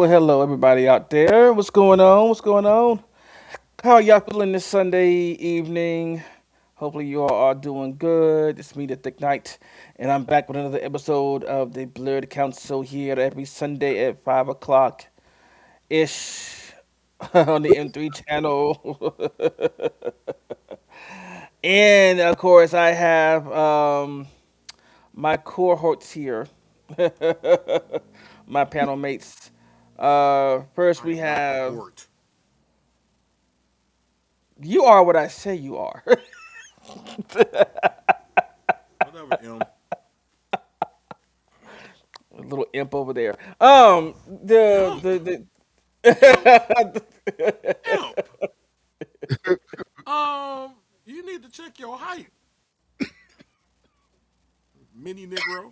Well, hello everybody out there. What's going on? What's going on? How are y'all feeling this Sunday evening? Hopefully you all are doing good. It's me, the Thick Knight, and I'm back with another episode of the Blurred Council here every Sunday at 5 o'clock ish on the M3 channel. And of course, I have my cohorts here, my panel mates. First, I we am not a have hort. you are what I say you are. Whatever, M. A little imp over there. The Imp. the Imp. the. Imp. You need to check your height, mini Negro.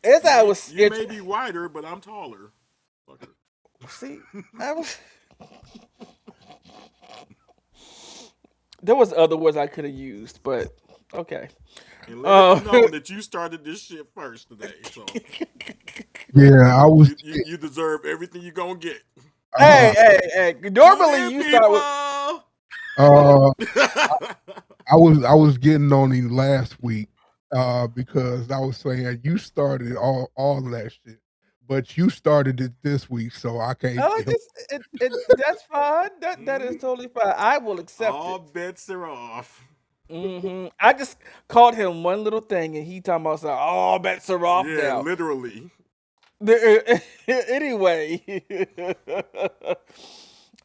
As You I may was you it, may be wider, but I'm taller. Fucker. see, I was there was other words I could have used, but okay. And let it be Um, known that you started this shit first today. So Yeah, I was. you deserve everything you gonna get. hey, Uh, hey. Tune Normally in, you start with. people. uh, I was getting on him last week because I was saying you started all of that shit, but you started it this week, so I can't. Oh, that's fine. That is Mhm. totally fine. I will accept All it. bets are off. I just called him one little thing, and he talking about something. Oh, bets are off Yeah, now. literally. Anyway,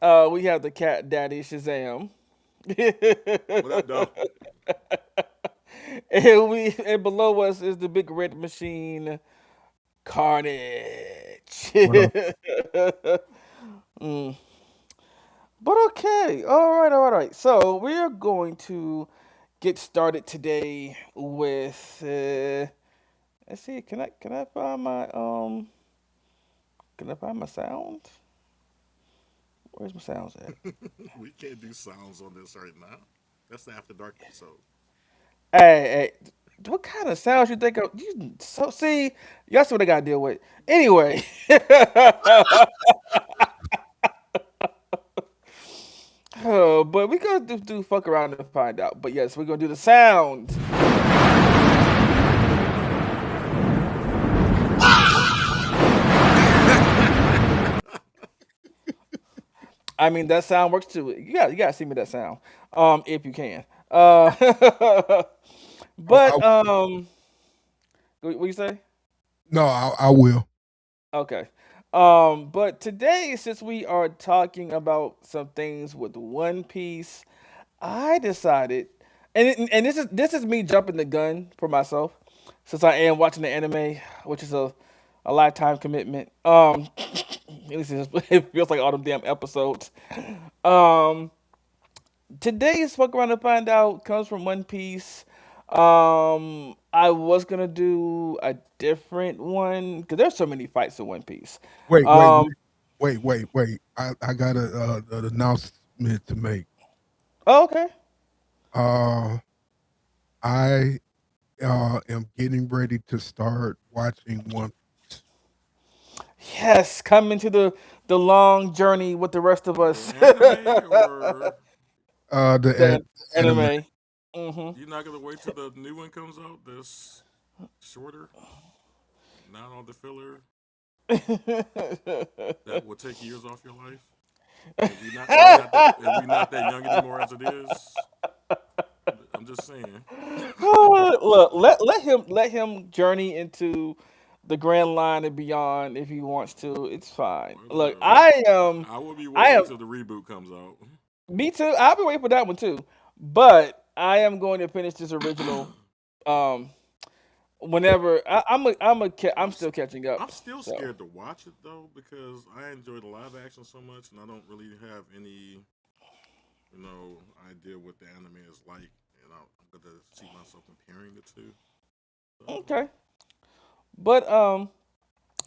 we have the cat daddy Shazam. What up, though? And below us is the big red machine Carnage. What up? Mm. But okay, all right. So we are going to get started today with. Let's see. Can I find my Can I find my sound? Where's my sounds at? We can't do sounds on this right now. That's the After Dark episode. Hey, what kind of sounds you think of? You so see, that's what I gotta deal with. Anyway, but we gonna do fuck around and find out. But yes, we're gonna do the sound. I mean, that sound works too. You gotta see me that sound, if you can. But what you say? No, I will. Okay. But today, since we are talking about some things with One Piece, I decided, and this is me jumping the gun for myself, since I am watching the anime, which is a lifetime commitment. At least it feels like all them damn episodes. Um, Today's fuck around to find out comes from One Piece. I was gonna do a different one because there's so many fights in One Piece. Wait, wait, Um, wait. I got an announcement to make. oh, okay. Uh, I am getting ready to start watching One Piece. Yes, come into the long journey with the rest of The us. anime, or The The anime. anime. Hmm. you're not gonna wait till the new one comes out that's shorter, not all the filler that will take years off your life. And we not that young anymore as it is. I'm just saying. Look, let him journey into the grand line and beyond if he wants to. It's fine. Look, Whatever. I will be I waiting am till the reboot comes out. me too. I'll be waiting for that one too. But I am going to finish this original. Um, whenever I'm I'm still catching up. I'm still So scared to watch it though because I enjoy the live action so much, and I don't really have any idea what the anime is like, and I'm gonna see myself comparing the two. So okay, but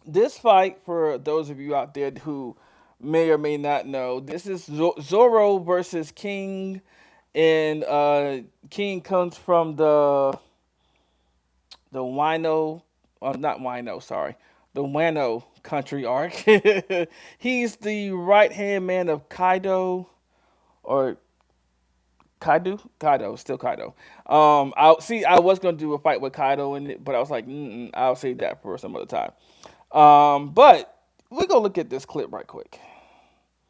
this fight for those of you out there who may or may not know, this is Zoro versus King, and King comes from the Wino, not Wino, sorry, the Wano country arc. He's the right hand man of Kaido, or Kaido, still Kaido. I see. I was gonna do a fight with Kaido in it, but I was like, I'll save that for some other time. But we're gonna look at this clip right quick.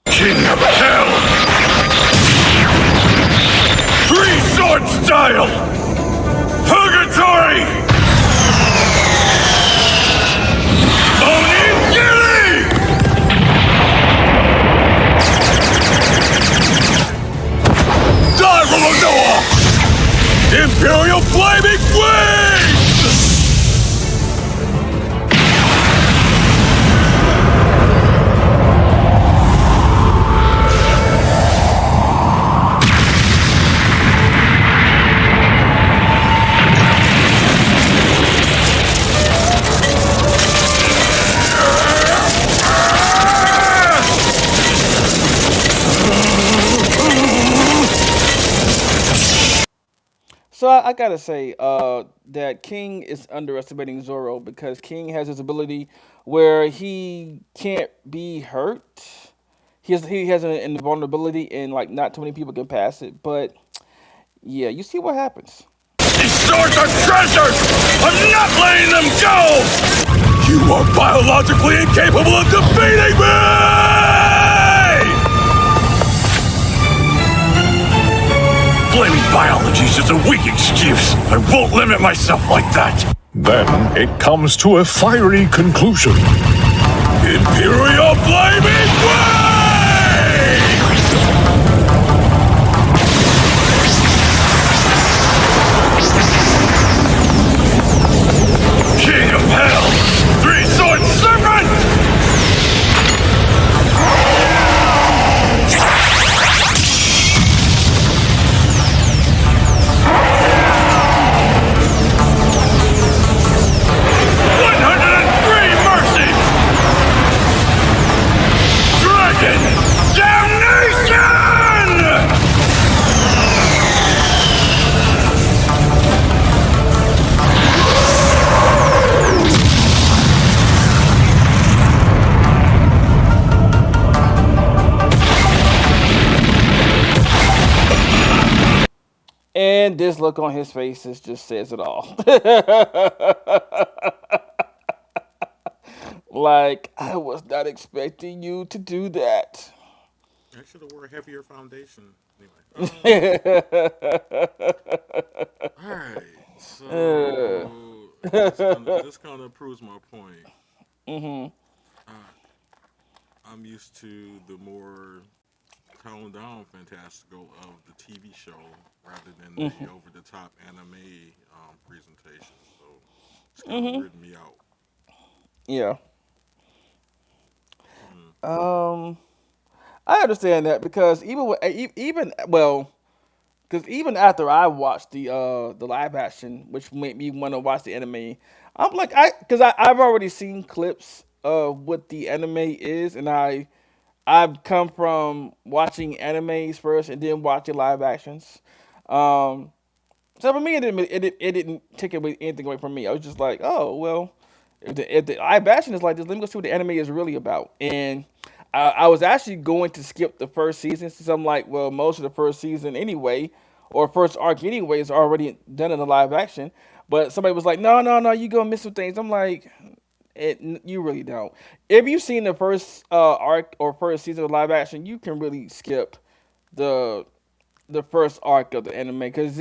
King of Hell! Three sword style! Purgatory! Onigiri! Darumanoa! Imperial Flaming Wings! So I gotta say, that King is underestimating Zoro because King has this ability where he can't be hurt. He has an invulnerability and like not too many people can pass it. But yeah, you see what happens. These swords are treasures! I'm not letting them go! You are biologically incapable of defeating me! Blaming biology is just a weak excuse. I won't limit myself like that. Then it comes to a fiery conclusion. Imperial Flaming Wings! King of Hell! Three-sword serpent! And this look on his face just says it all. Like, I was not expecting you to do that. I should have wore a heavier foundation. Anyway. All right. Uh, So this kind of proves my point. hmm Uh, I'm used to the more toned down fantastical of the TV show rather than the over the top anime presentation. So it's kind of hmm weirding me out. Yeah. Mm. Um, I understand that because even well, because even after I watched the live action, which made me want to watch the anime, I'm like I've already seen clips of what the anime is, and I've come from watching animes first and then watching live actions. Um, so for me, it didn't take away anything away from me. I was just like, oh well, if the live action is like this, let me go see what the anime is really about. And I was actually going to skip the first season since I'm like, well, most of the first season anyway, or first arc anyway, is already done in the live action. But somebody was like, no, no, no, you gonna miss some things. I'm like, you really don't. If you've seen the first arc or first season of live action, you can really skip the the first arc of the anime because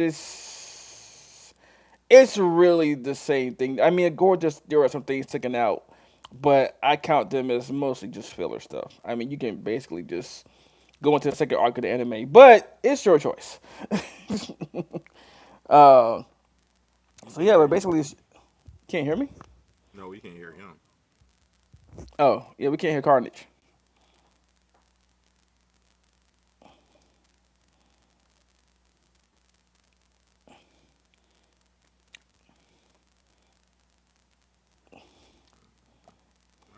it's really the same thing. I mean, gorgeous. There are some things taken out, but I count them as mostly just filler stuff. I mean, you can basically just go into the second arc of the anime, but it's your choice. uh, We so can't yeah, hear but you. basically, can't hear me. No, we can't hear him. Oh yeah, we can't hear Carnage.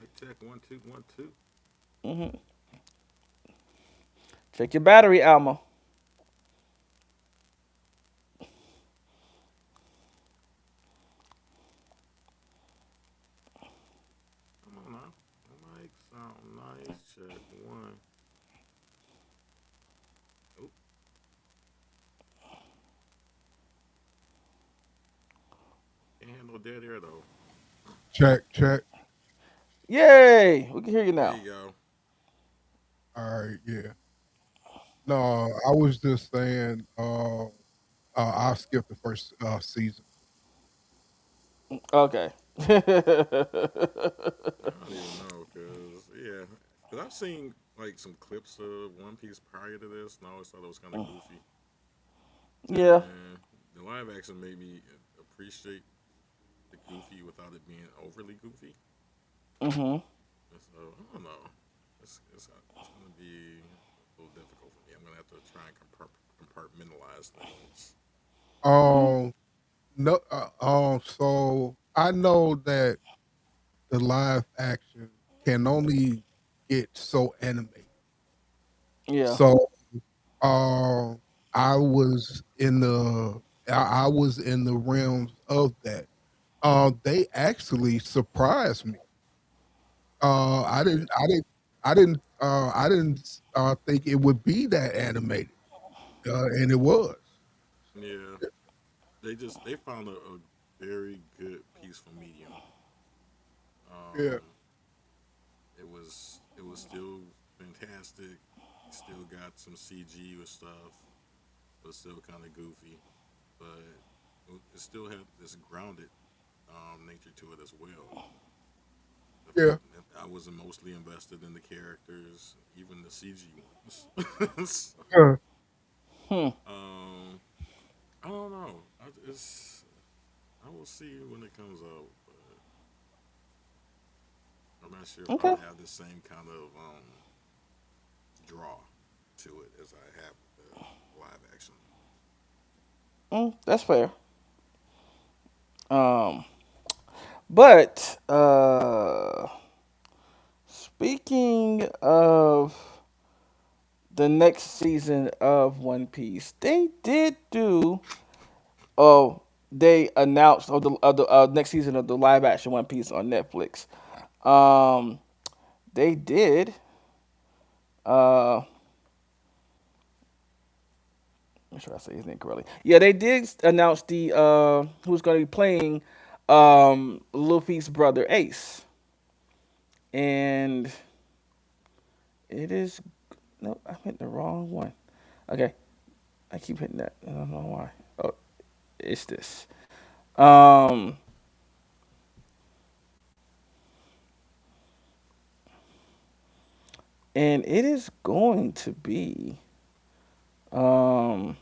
Mic check 1 2 1 2. hmm Check your battery, Alma. dead air though. Check, check. Yay! We can hear you There now. you go. All right, yeah. No, I was just saying. I'll skip the first season. Okay. I don't even know, cause yeah, cause I've seen like some clips of One Piece prior to this, and I always thought it was kind of goofy. Yeah. And the live action made me appreciate the goofy without it being overly goofy. Mhm. And so I don't know. It's gonna be a little difficult for me. I'm gonna have to try and compartmentalize things. Um, no, so I know that the live action can only get so animated. Yeah. So, um, I was in the I was in the realms of that. They actually surprised me. Oh, okay. I didn't think it would be that animated, and it was. Yeah, they found a very good peaceful medium. Yeah, Um, it was still fantastic. Still got some CG with stuff, but still kind of goofy. But it still had this grounded nature to it as well. yeah, I was mostly invested in the characters, even the CG ones. So, yeah. Hmm. um, I don't know. I will see when it comes out, but I'm not sure if Okay. I'll have the same kind of draw to it as I have the live action. That's fair. Um, but speaking of the next season of One Piece, they did do. Oh, they announced the next season of the live action One Piece on Netflix. Um, they did. Uh, I'm sure I say his name correctly. Yeah, they did announce the who's going to be playing Luffy's brother Ace, and it is no, I hit the wrong one. Okay, I keep hitting that. I don't know why. Oh, it's this. Um, and it is going to be um.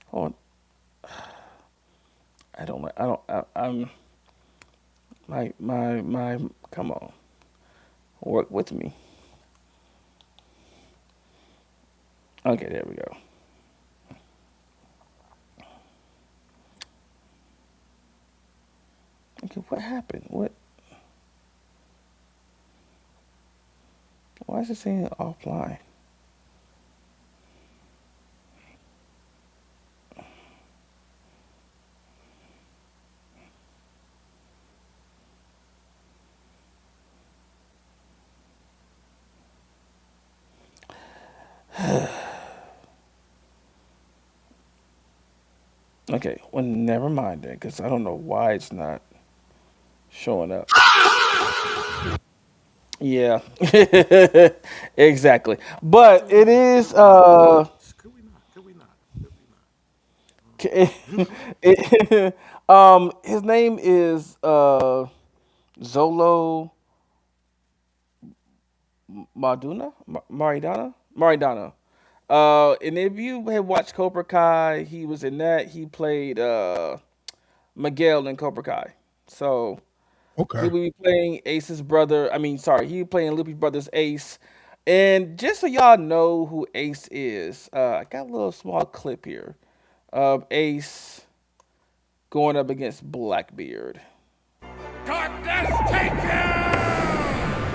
Hold on. I don't like. I don't. I'm my. Come on, work with me. Okay, there we go. Okay, what happened? What? Why is it saying offline? Okay, well, never mind then, because I don't know why it's not showing up. Yeah, exactly. But it is Could we not? Could we not? Could we not? his name is Zolo Maridana. And if you had watched Cobra Kai, he was in that. He played Miguel in Cobra Kai. So he Okay. will be playing Ace's brother. I mean, sorry, he will be playing Luffy's brother's Ace. And just so y'all know who Ace is, I got a little small clip here of Ace going up against Blackbeard. Darkness, take him!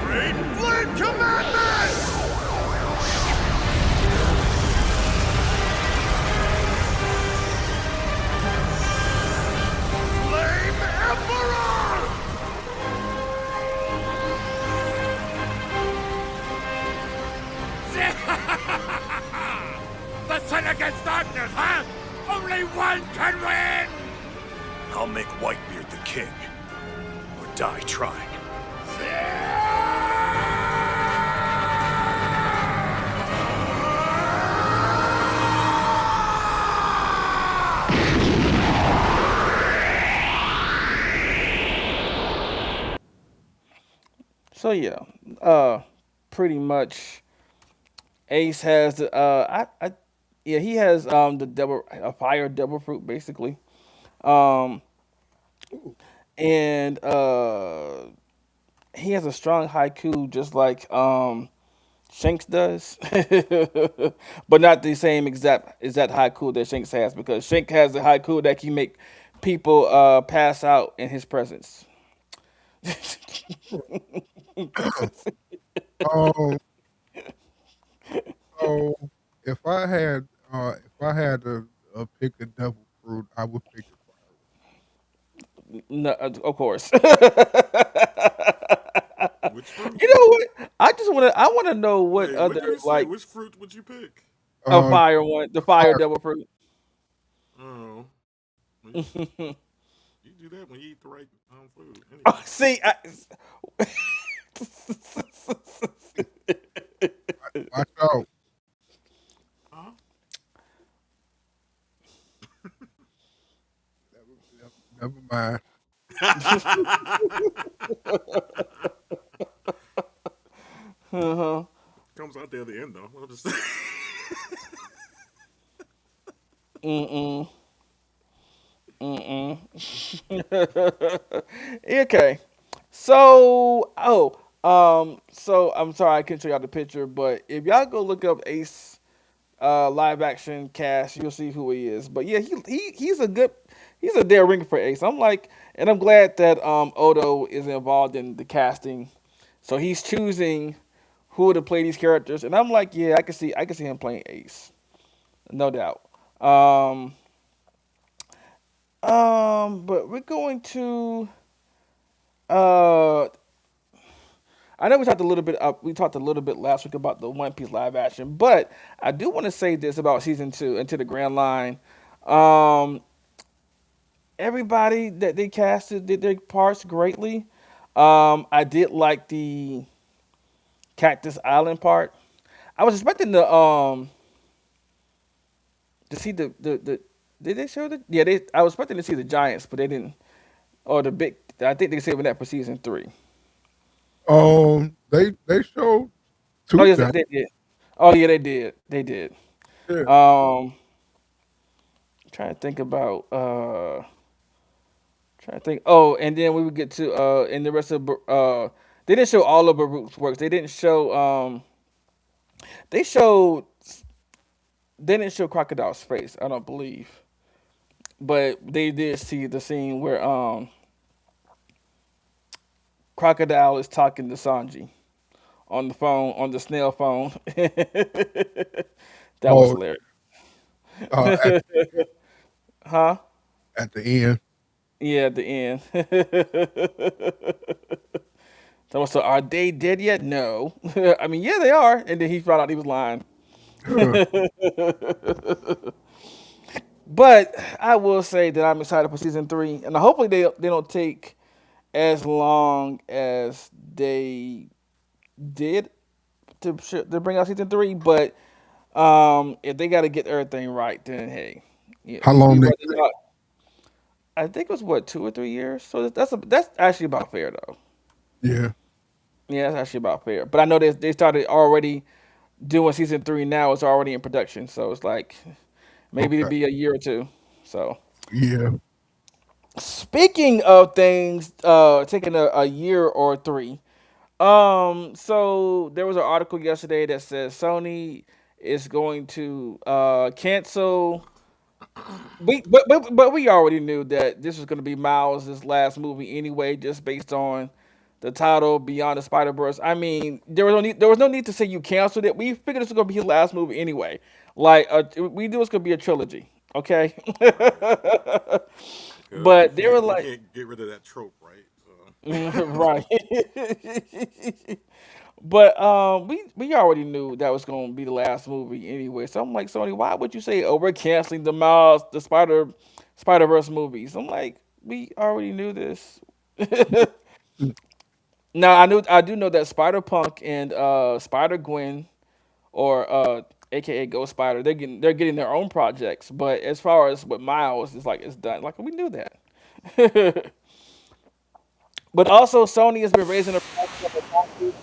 Great Flame Commandment! Flame Emperor! The sin against darkness, huh? king, or die trying. So yeah, uh, pretty much Ace has the yeah, he has the devil a fire devil fruit basically. Um and he has a strong haiku just like Shanks does. But not the same exact haiku that Shanks has because Shanks has the haiku that can make people pass out in his presence. Um, so if I had to pick a devil fruit, I would pick a fire No, of course. Which fruit? You know what? I wanna know what Wait, what other did you say? like Which fruit would you pick? a one. fire one, the fire Fire. devil fruit. Oh, well, you do that when you eat the right food. Oh, Anyway, see, Watch out. huh? Never mind. uh-huh. Comes out there at the end though. I'll just Mm-mm. Mm-mm. Okay. So, so I'm sorry I couldn't show y'all the picture, but if y'all go look up Ace live action cast, you'll see who he is. But yeah, he's a dead ringer for Ace. I'm like, and I'm glad that Odo is involved in the casting, so he's choosing who to play these characters, and I'm like, yeah, I can see him playing Ace, no doubt. Um, but we're going to uh I know we talked a little bit last week about the One Piece live action, but I do want to say this about season 2 into the Grand Line. Um Everybody that they casted did their parts greatly. I did like the Cactus Island part. I was expecting to see the did they show the yeah they I was expecting to see the giants, but they didn't, or the big I think they saving that for season 3. They showed Oh two yes, giants. they did. Oh yeah, they did. They did. Yeah. Um, trying to think about trying to think. Oh, and then we would get to in the rest of they didn't show all of Baruch's works. They showed they didn't show Crocodile's face. I don't believe, but they did see the scene where Crocodile is talking to Sanji on the phone on the snail phone. That was Oh, hilarious. uh, at Huh? at the end. Yeah, at the end. So are they dead yet? No. I mean, yeah, they are. And then he found out he was lying. Huh. But I will say that I'm excited for season 3, and hopefully they don't take as long as they did to bring out season 3. But if they got to get everything right, then hey, yeah, How we long they rather take? not. I think it was what 2 or 3 years. So that's actually about fair though. Yeah. Yeah, that's actually about fair. But I know they started already doing season 3 now. It's already in production, so it's like maybe it'd Okay. be a year or two. So Yeah. speaking of things taking a year or 3, so there was an article yesterday that says Sony is going to cancel. But we already knew that this was going to be Miles' last movie anyway, just based on the title Beyond the Spider Verse. I mean, there was no need to say you canceled it. We figured this was going to be his last movie anyway. Like we knew it was going to be a trilogy. Okay. right, because But they were we like, can't get rid of that trope, right? So right. But we already knew that was gonna be the last movie anyway. So I'm like, Sony, why would you say, oh, we're canceling the Miles the Spider Verse movies? I'm like, we already knew this. Yeah. Now I do know that Spider Punk and Spider Gwen or AKA Ghost Spider, they're getting their own projects. But as far as with Miles, it's like it's done. Like we knew that. But also Sony has been raising the prices of the boxes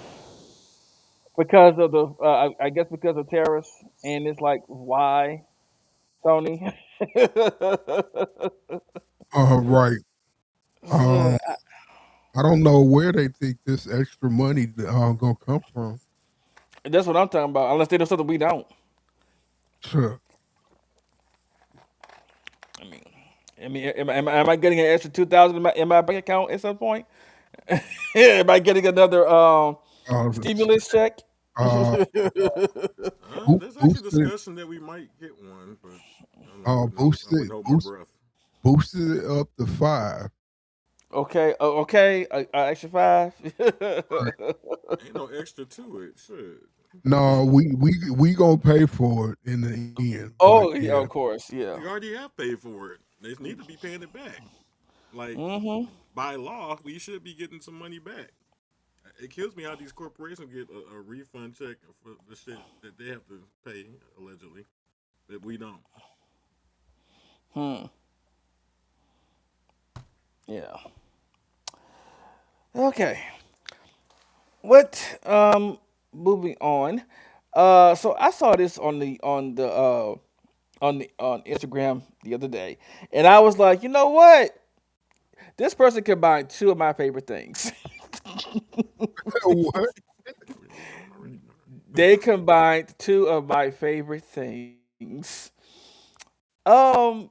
because of the I guess because of tariffs, and it's like why Sony? Right. Uh, Um, I don't know where they think this extra money gonna come from. that's what I'm talking about. Unless they do something we don't. Sure. I mean, am I getting an extra 2,000 in my bank account at some point? Am I getting another Uh, stimulus check? uh, There's actually boosted, discussion that we might get one, but I don't know. I wouldn't hold my boost, breath. boosted it up to 5. Okay, okay, extra five. Right. Ain't no extra to it. Shit. No, we gonna pay for it in the end, but Oh, yeah, yeah, of course, yeah. We already have paid for it. They need to be paying it back. Like Mhm. by law, we should be getting some money back. It kills me how these corporations get a refund check for the shit that they have to pay allegedly that we don't. Hmm. Yeah. Okay. What? Moving on. So I saw this on Instagram the other day, and I was like, you know what? This person combined two of my favorite things. what? I already know. I already know. They combined two of my favorite things. Um,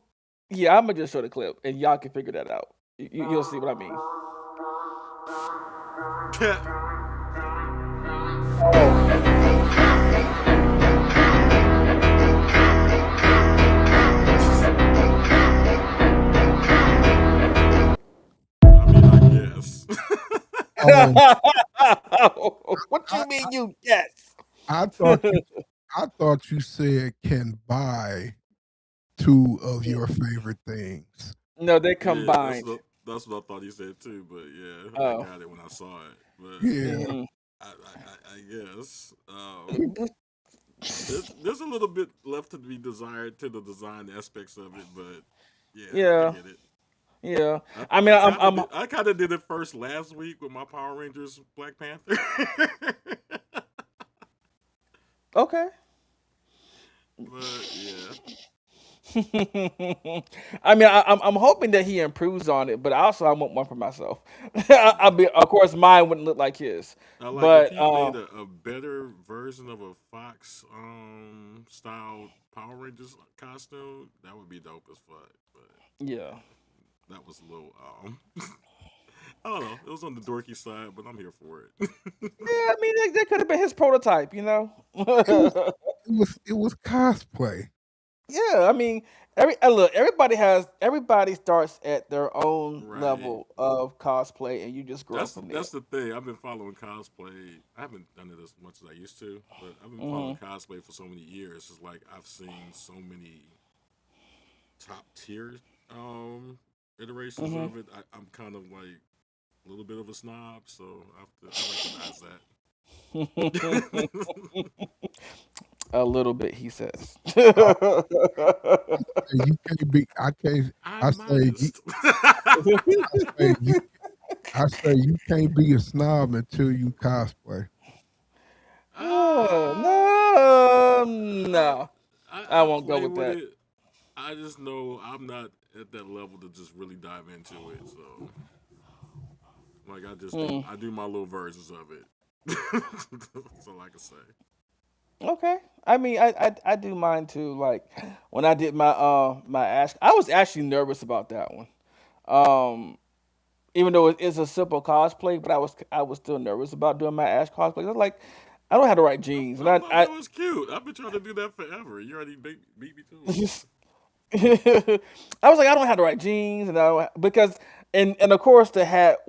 yeah, I'm gonna just show the clip, and y'all can figure that out. You'll see what I mean. I mean, I guess. Um, What I, you mean, you yes? I thought you I thought you said can buy two of your favorite things. No, they Yeah, combined. that's what I thought he said too. But yeah, I Oh. got it when I saw it. But Yeah. Hmm. I guess there's a little bit left to be desired to the design aspects of it. But yeah, I Yeah, get it. yeah. I mean, I'm I kind of did it first last week with my Power Rangers Black Panther. okay. But yeah, I mean, I'm hoping that he improves on it, but also I want one for myself. I'll be, of course, mine wouldn't look like his, I like if but he made a better version of a Fox style Power Rangers costume. That would be dope as fuck. But yeah, that was a little I don't know. It was on the dorky side, but I'm here for it. yeah. I mean, that could have been his prototype, you know. It was it was cosplay. Yeah, I mean, look, everybody starts at their own Right. level of cosplay, and you just grow from there. That's the thing. I've been following cosplay. I haven't done it as much as I used to, but I've been following Hmm. cosplay for so many years. It's like I've seen so many top tier iterations Hmm. of it. I'm kind of like a little bit of a snob, so I recognize that. A little bit, he says. Uh, you can't be. I can't. I I'm say. You, modest. I say you. I say you can't be a snob until you cosplay. No, Uh, no, I I won't go play with with that. it. I just know I'm not at that level to just really dive into it. So, like, Hmm. I do my little versions of it. That's all I can say. Okay. I mean, I do mine too. Like when I did my Ash, I was actually nervous about that one. Um, Even though it is a simple cosplay, but I was still nervous about doing my Ash cosplay. I was like, I don't have the right jeans, and I thought I that was cute. I've been trying to do that forever. You already beat me to it. I was like, I don't have the right jeans, and I don't, because and of course the hat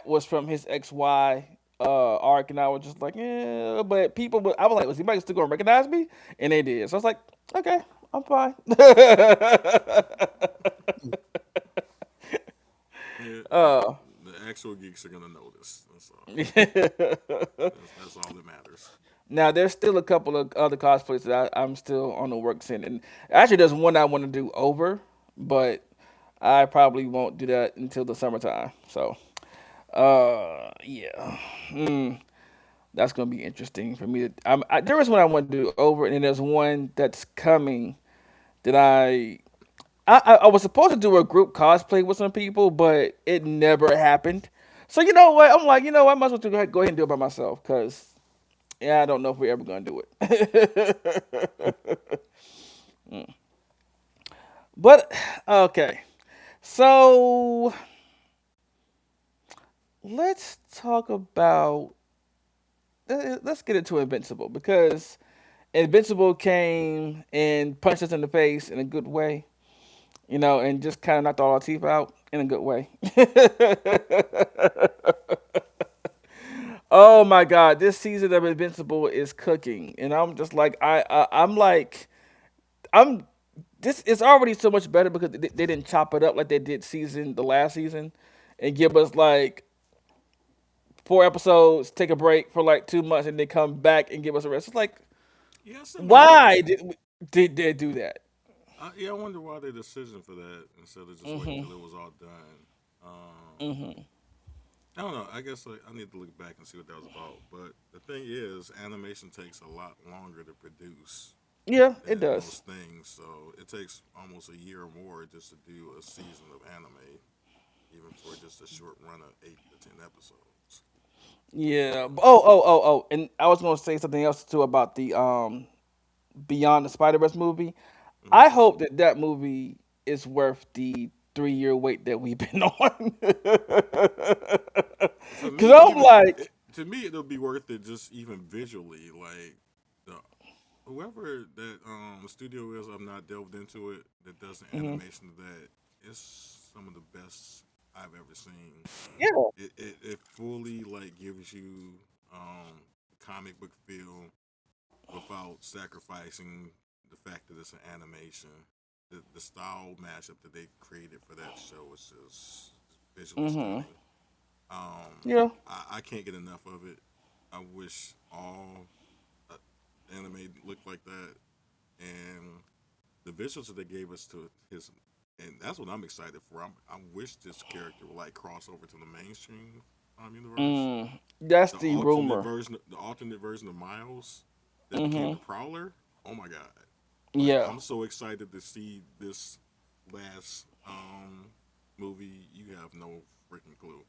was from his XY arc, and I was just like, yeah. But I was like, was anybody still gonna recognize me? And they did. So I was like, okay, I'm fine. Yeah, uh, the actual geeks are gonna notice. That's all. now, That's all that matters. there's still a couple of other cosplays that I'm still on the works in, and actually, there's one I want to do over, but I probably won't do that until the summertime. So, yeah, mm, that's gonna be interesting for me. There is one I want to do over, and then there's one that's coming that I was supposed to do a group cosplay with some people, but it never happened. So you know what? I'm like, I might as well go ahead and do it by myself because yeah, I don't know if we're ever gonna do it. But okay, so let's talk about let's get into Invincible because Invincible came and punched us in the face in a good way, and just kind of knocked all our teeth out in a good way. Oh my God, this season of Invincible is cooking, and I'm just like I'm like I'm this is already so much better because they didn't chop it up like they did the last season, and give us like 4 episodes, take a break for like 2 months, and then come back and give us a rest. It's like Yeah, I still wonder. why did they do that? Yeah, I wonder why their decision for that instead of just waiting Mhm. till it was all done. Mhm. I don't know. I guess like, I need to look back and see what that was about. But the thing is, animation takes a lot longer to produce Yeah, it than does. most things. So it takes almost a year or more just to do a season of anime, even for just a short run of 8 to 10 episodes. Yeah. Oh. And I was gonna say something else too about the Beyond the Spider Verse movie. Hmm. I hope that that movie is worth the 3 year wait that we've been on. For Cause me, I'm even like, to me, it'll be worth it just even visually. Like the whoever that studio is, I'm not delved into it. That does the mhm. animation of that, it's some of the best I've ever seen. Yeah. It fully like gives you comic book feel without sacrificing the fact that it's an animation. The style mashup that they created for that show is just visually Mhm. stunning. Yeah. I can't get enough of it. I wish all uh, anime looked like that, and the visuals that they gave us to his, and that's what I'm excited for. I wish this character would like cross over to the mainstream universe. That's the rumor. The alternate version of Miles that became Mhm. the Prowler. Oh my god! Like Yeah. I'm so excited to see this last movie. You have no freaking clue.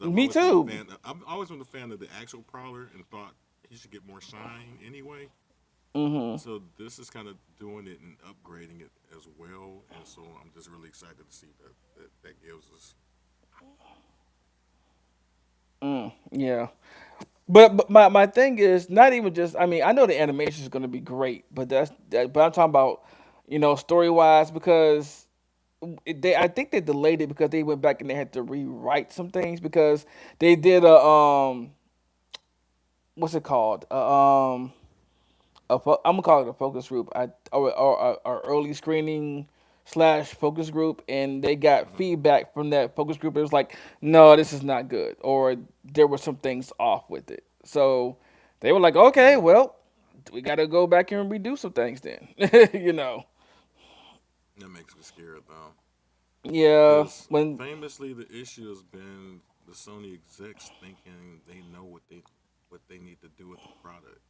I've Me always been a too. fan. I've always been a fan of the actual Prowler and thought he should get more shine anyway. Mhm. So this is kind of doing it and upgrading it as well, and so I'm just really excited to see that gives us. Yeah. But my thing is not even just. I mean, I know the animation is going to be great, but But I'm talking about, story wise because I think they delayed it because they went back and they had to rewrite some things because they did a what's it called I'm gonna call it a focus group. Or early screening slash focus group, and they got Hmm. feedback from that focus group. It was like, no, this is not good, or there were some things off with it. So they were like, okay, Hmm. well, we got to go back and redo some things then. you know, That makes me scared though, yeah. because When famously the issue has been the Sony execs thinking they know what they need to do with the product,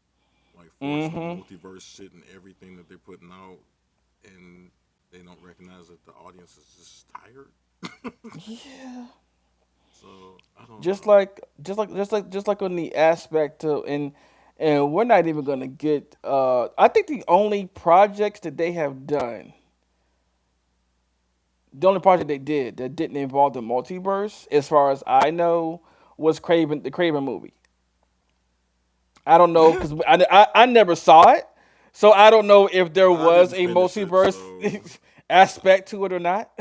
like forcing the hmm multiverse shit and everything that they're putting out, and they don't recognize that the audience is just tired. yeah, So I don't just know. like just like on the aspect of and we're not even gonna get I think the only project they did that didn't involve the multiverse, as far as I know, was Craven movie. I don't know because I never saw it, so I don't know if there I was didn't a finish it, multiverse so aspect to it or not.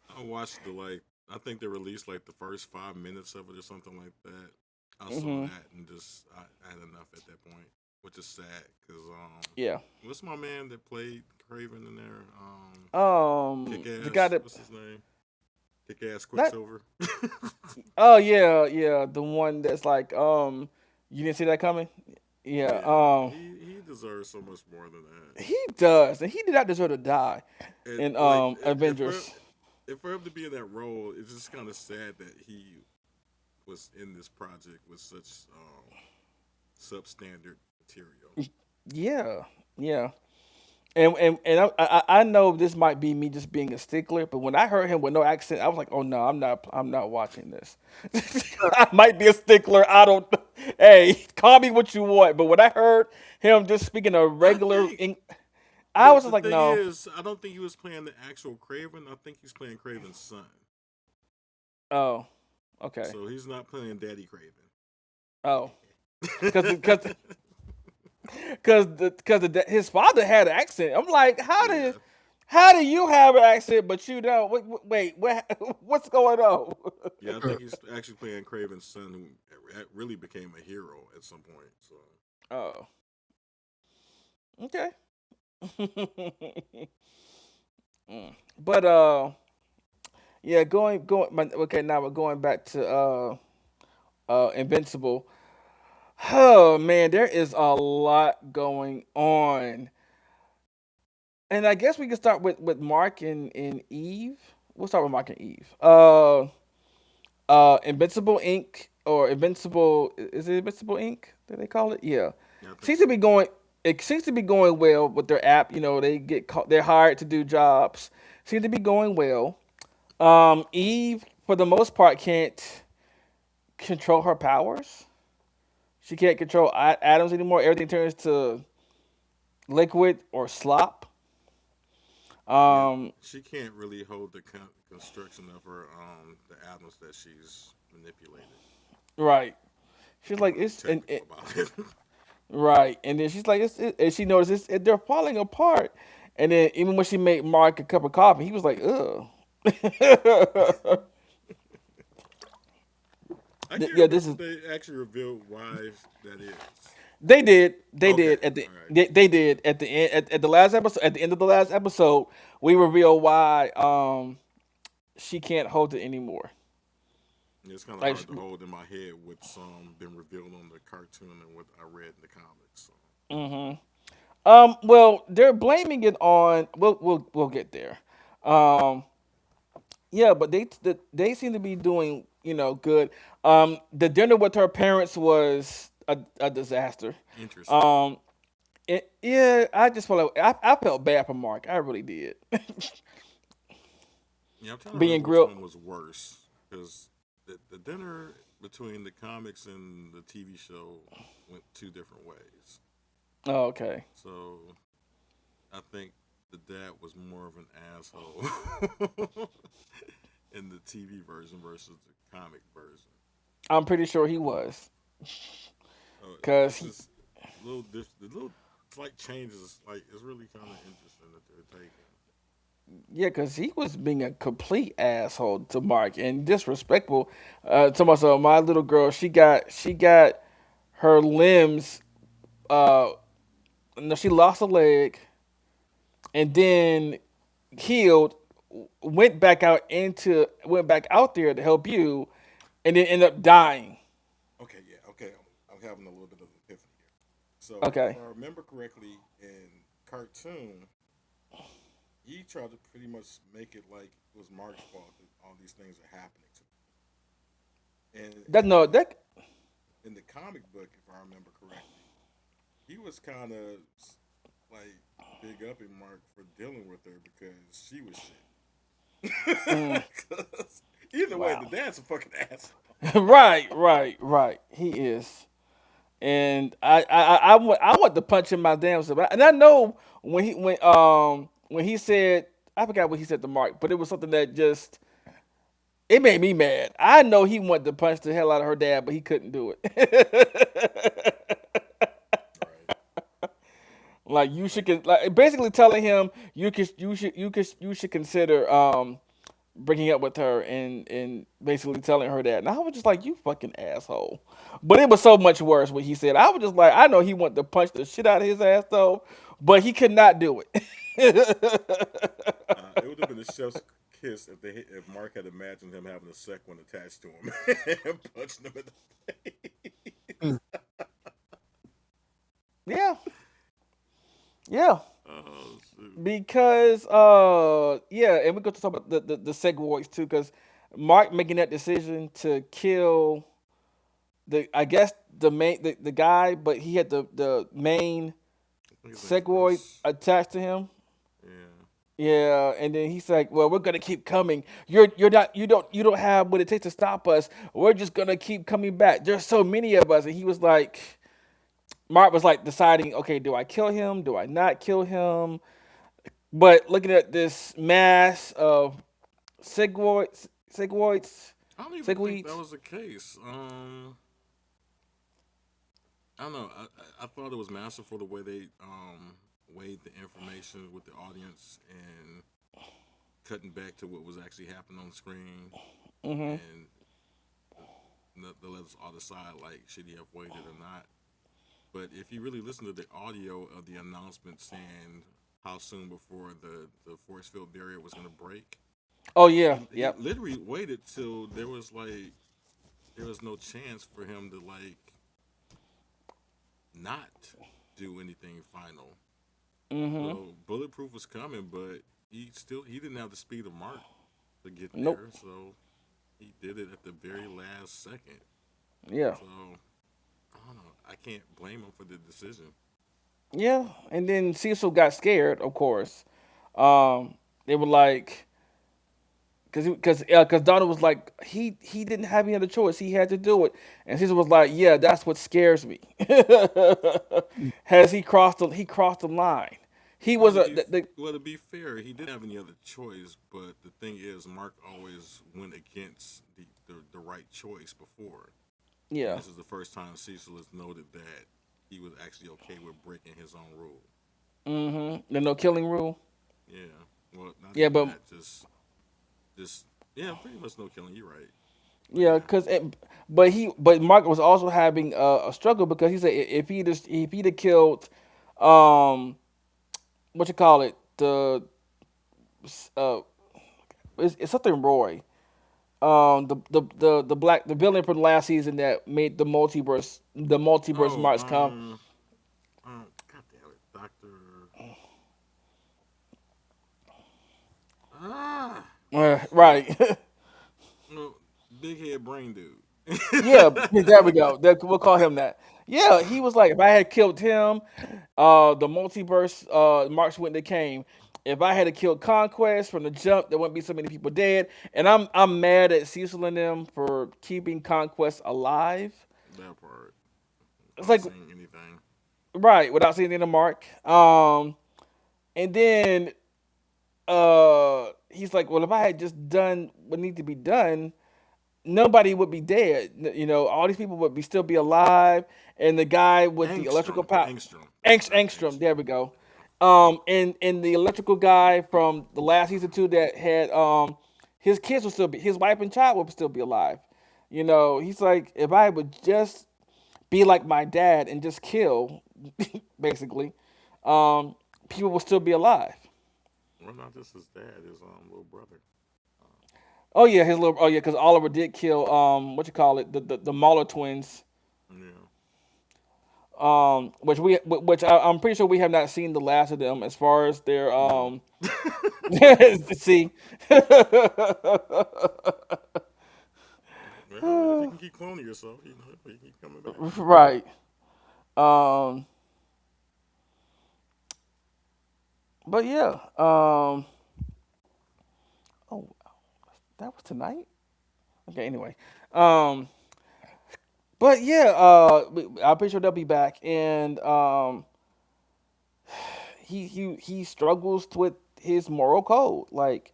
I watched the like. I think they released like the first 5 minutes of it or something like that. I saw hmm that and just I had enough at that point. which is sad because Yeah. what's my man that played Craven in there? Kick The guy Ass. that What's his name? Kick Ass not. Quicksilver. Oh yeah, yeah. The one that's like, you didn't see that coming. Yeah. Yeah, he deserves so much more than that. He does, and he did not deserve to die And in like, Avengers. if for him to be in that role, it's just kind of sad that he was in this project with such substandard material. Yeah, yeah. And I know this might be me just being a stickler, but when I heard him with no accent, I was like, oh no, I'm not watching this. I might be a stickler. I don't. Hey, call me what you want, but when I heard him just speaking a I regular, think I was just the like, thing no. is, I don't think he was playing the actual Craven. I think he's playing Craven's son. Oh, okay. So he's not playing Daddy Craven. Oh, because his father had an accent. I'm like, Yeah. how do you have an accent but you don't? Wait, what's going on? Yeah, I think he's actually playing Craven's son, who really became a hero at some point. So Oh, okay. But yeah, okay. Now we're going back to Invincible. Oh man, there is a lot going on, and I guess we can start with Mark and Eve. We'll start with Mark and Eve. Invincible Inc. or Invincible, is it Invincible Inc. that they call it? Yeah, yeah, I think seems to so. be going. It seems to be going well with their app. You know, they're hired to do jobs. Seems to be going well. Eve, for the most part, can't control her powers. She can't control atoms anymore. Everything turns to liquid or slop. Yeah, Um, she can't really hold the construction of her the atoms that she's manipulated. right. She's Get like real it's and technical about it. right, and then she's like and she notices they're falling apart. And then even when she made Mark a cup of coffee, he was like, ugh. I can't Yeah, remember this if is. they actually revealed why that is. They did. They Okay, did at the. all right. They did at the end. At the last episode. At the end of the last episode, we reveal why she can't hold it anymore. It's kind of Like, hard to hold in my head what's been revealed on the cartoon and what I read in the comics. So. hmm well, they're blaming it on. We'll get there. Um, yeah, but they seem to be doing good. The dinner with her parents was a disaster. Interesting. Um, yeah, I just felt like I felt bad for Mark. I really did. Yeah, I'm trying to Being remember which grilled. one was worse because the dinner between the comics and the TV show went two different ways. Oh, okay. So I think the dad was more of an asshole in the TV version versus the comic version. I'm pretty sure he was, It's cause just the little slight changes. Like it's really kind of interesting that they're taking. yeah, cause he was being a complete asshole to Mark and disrespectful. To myself, my little girl, she got her limbs. Uh, no, she lost a leg and then healed. Went back out there to help you, and then ended up dying. Okay, yeah, okay. I'm having a little bit of an epiphany here. So if Okay, I remember correctly, in cartoon, he tried to pretty much make it like it was Mark's fault that all these things are happening to him. And that no that in the comic book, if I remember correctly, he was kind of like big up in Mark for dealing with her because she was mm, shit. 'Cause either way, the wow. dad's a fucking asshole. Right. He is, and I want to punch him my damn self. And I know when he said, I forgot what he said to Mark, but it was something that just it made me mad. I know he wanted to punch the hell out of her dad, but he couldn't do it. Right. Like you Like, should, like basically telling him you should consider breaking up with her and basically telling her that. And I was just like, you fucking asshole. But it was so much worse what he said. I was just like, I know he wanted to punch the shit out of his ass though, but he could not do it. It would have been a chef's kiss if if Mark had imagined him having a second one attached to him and punching him in the face. Mm. Yeah, yeah. Oh shoot! Because yeah, and we go to talk about the Segways too, because Mark making that decision to kill the I guess the guy, but he had the main I think his name's Segway Bruce. attached to him. Yeah. Yeah, and then he's like, "Well, we're gonna keep coming. You're not you don't have what it takes to stop us. We're just gonna keep coming back. There's so many of us." And he was like, Mark was like deciding, okay, do I kill him? Do I not kill him? But looking at this mass of Segwoids, I don't even think that Segweeds. was the case. I don't know. I thought it was masterful the way they weighed the information with the audience and cutting back to what was actually happening on the screen Hmm. and the levels all decide like should he have waited or not. But if you really listen to the audio of the announcement saying how soon before the force field barrier was going to break, Oh yeah, he yep. literally waited till there was no chance for him to like not do anything final. Hmm. So bulletproof was coming, but he didn't have the speed of Mark to get Nope. there, so he did it at the very last second. Yeah, So I don't know. I can't blame him for the decision. yeah. And then Cecil got scared, of course. They were like, because Donald was like he didn't have any other choice. He had to do it, and Caesar was like, "Yeah, that's what scares me." Has he crossed the line? He Well, was a the to be fair, he didn't have any other choice. But the thing is, Mark always went against the right choice before, and yeah. this is the first time Cecil has noted that he was actually okay with breaking his own rule. Mm-hmm. The no killing rule. Yeah. Well, not Yeah, even but that. Just yeah, pretty much no killing. You're right. But yeah, yeah. but Mark was also having a struggle because he said if he'd have killed um what you call it uh it's something Roy the villain from last season that made the multiverse Oh, marks come. God damn it, Doctor. Ah, Right. no, big head brain dude. Yeah, there we go. We'll call him that. Yeah, he was like, if I had killed him, the multiverse marks wouldn't have came. If I had killed Conquest from the jump, there wouldn't be so many people dead. And I'm mad at Cecil and them for keeping Conquest alive. That part. It's Without like saying anything. right without seeing the mark. And then he's like, well, if I had just done what needed to be done, nobody would be dead. You know, all these people would be still be alive. And the guy with the electrical Angstrom. power, Angstrom. Dr. Angstrom, Angstrom. there we go. And the electrical guy from the last season two that had his kids would still be his wife and child would still be alive. You know, he's like, if I would just be like my dad and just kill, basically, um, people will still be alive. Well, not just his dad, his little brother. Oh yeah, his little. Oh yeah, because Oliver did kill what you call it, the Mauler twins. Yeah. Which I'm pretty sure we have not seen the last of them as far as their No. see. Well, if you can keep cloning yourself, you keep coming back. Right. Um, but yeah. Oh, that was tonight. Okay. Anyway. Um, but yeah. I'm pretty sure they'll be back, and he struggles with his moral code, like.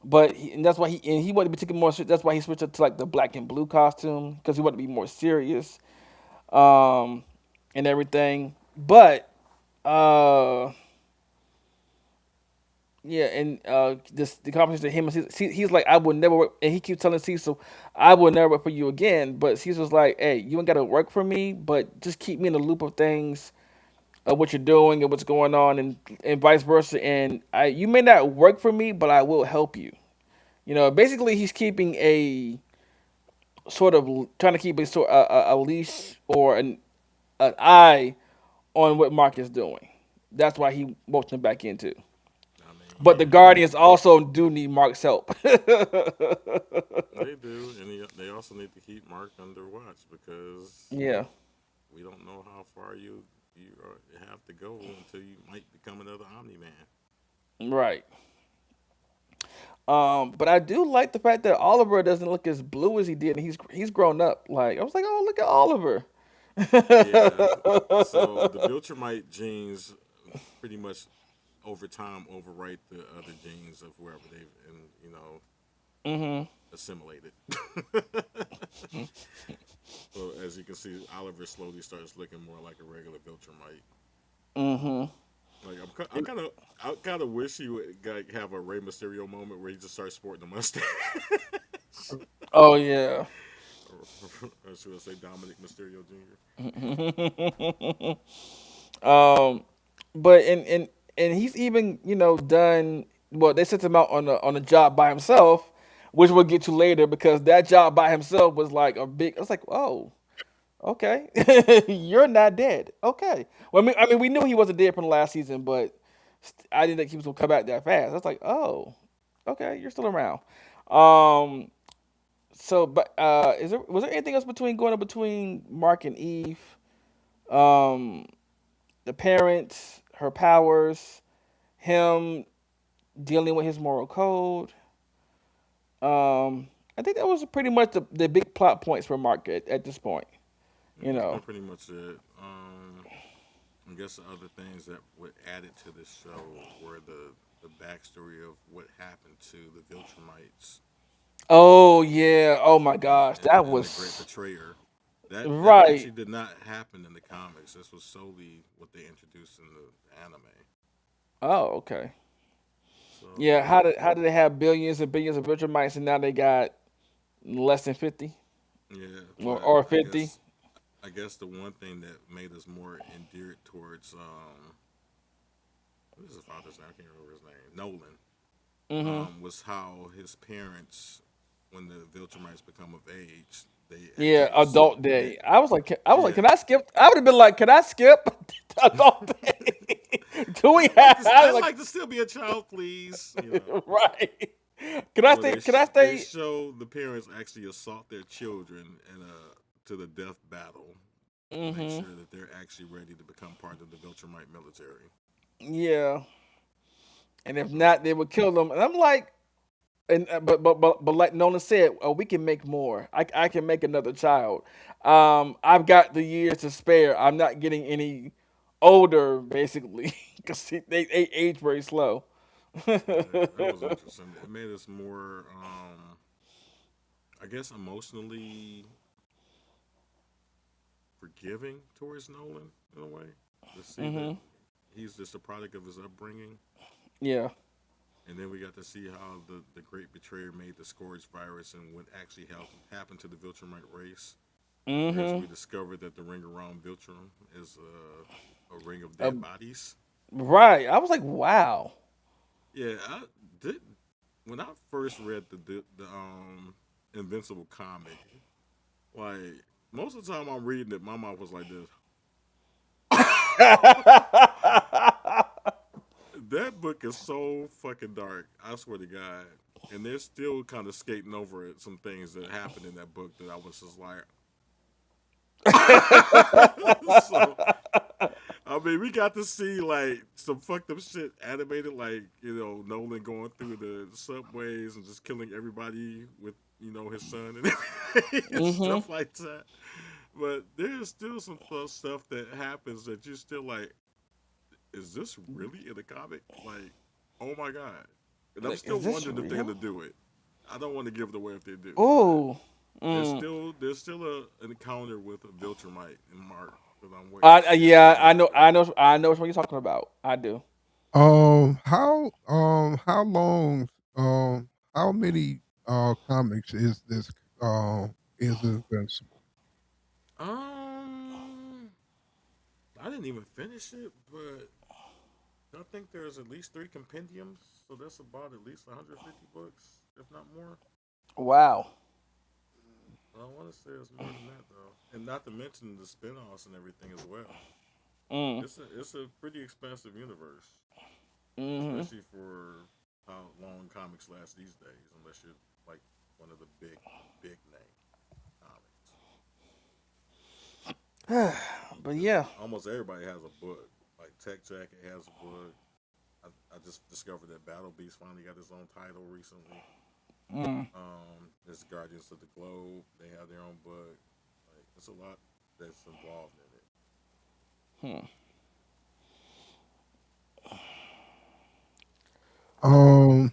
But and that's why he wanted to be taken more. That's why he switched up to like the black and blue costume because he wanted to be more serious, um, and everything. But uh, Yeah, and this the conversation to him, and he's like, I will never work, and he keeps telling Cecil, I will never work for you again. But Cecil's like, hey, you ain't gotta work for me, but just keep me in the loop of things, of what you're doing and what's going on, and vice versa. And you may not work for me, but I will help you. Basically, he's keeping a sort of trying to keep a sort a leash or an eye on what Mark is doing. That's why he roped him back into. I mean, But the Guardians also do need Mark's help. they do, and they also need to keep Mark under watch because Yeah, we don't know how far you have to go until you might become another Omni Man. right. But I do like the fact that Oliver doesn't look as blue as he did, and he's grown up. Like I was like, oh, look at Oliver. Yeah. So the Viltrumite genes pretty much over time overwrite the other genes of whoever they've Mhm. assimilated. So as you can see, Oliver slowly starts looking more like a regular Viltrumite. Mhm. Like I kind of wish he would have a Rey Mysterio moment where he just starts sporting a mustache. Oh yeah. Or should I say Dominic Mysterio Jr.? um, but and he's even done. Well, they sent him out on a job by himself, which we'll get to later because that job by himself was like a big. I was like, oh, okay, you're not dead. Okay. Well, I mean, we knew he wasn't dead from the last season, but I didn't think he was gonna come back that fast. I was like, oh, okay, you're still around. Um. So, but was there anything else going on between Mark and Eve? Um, the parents, her powers, him dealing with his moral code. I think that was pretty much the big plot points for Mark at this point. Yeah, You that's been know. pretty much it. I guess the other things that were added to this show were the backstory of what happened to the Viltrumites Oh yeah. Oh my and, gosh, and, that and the Great was Betrayer. That right. actually did not happen in the comics. This was solely what they introduced in the anime. Oh okay. So Yeah. yeah, How did they have billions and billions of virtual mice and now they got less than 50 yeah, or, but or 50? I guess the one thing that made us more endeared towards what is his father's name? I can't remember his name. Nolan. Mm-hmm. Was how his parents, when the Viltrumites become of age, they Yeah, actually adult assault. They, day. I was like, yeah, can I skip? I would have been like, can I skip adult day? Do we have? I was I'd like, like to still be a child, please. You know, right. Can I well, stay? Can I they stay? show the parents actually assault their children in a to the death battle to make Mm-hmm. sure that they're actually ready to become part of the Viltrumite military. Yeah. And if So not, they would kill them. And I'm like, and but like Nolan said, oh, we can make more. I can make another child. I've got the years to spare. I'm not getting any older, basically, because they age very slow. that was interesting. It made us more, I guess, emotionally forgiving towards Nolan in a way to see that Hmm. he's just a product of his upbringing. Yeah. And then we got to see how the Great Betrayer made the Scourge virus and what actually happened to the Viltrumite race. Whereas Hmm. we discovered that the ring around Viltrum is a ring of Uh, dead bodies. right. I was like, wow. Yeah, I did when I first read Invincible comic. Like most of the time I'm reading it, my mouth was like this. That book is so fucking dark. I swear to God. And they're still kind of skating over it. Some things that happened in that book that I was just like, so I mean, we got to see like some fucked up shit animated, like Nolan going through the subways and just killing everybody with his son and everything and Hmm. stuff like that. But there's still some stuff that happens that you're still like, is this really in the comic? Like, oh my god! And I'm Like, still is this wondering if they're real? gonna do it. I don't want to give it away if they do, but Oh. there's Mm. still there's still an encounter with a Viltrumite and Mark that I'm waiting to see how Yeah, they're I gonna know, do. I know, I know which one you're talking about. I do. How long how many comics is Invincible? Um, I didn't even finish it, but I think there's at least three compendiums, so that's about at least 150 books, if not more. Wow. I want to say it's more than that though, and not to mention the spin-offs and everything as well. Mm. It's a pretty expensive universe, Hmm. especially for how long comics last these days, unless you're like one of the big name comics. But Because yeah. almost everybody has a book. Like Tech Jacket has a book. I just discovered that Battle Beast finally got his own title recently. Mm. There's Guardians of the Globe. They have their own book. Like it's a lot that's involved in it. Hmm. I'm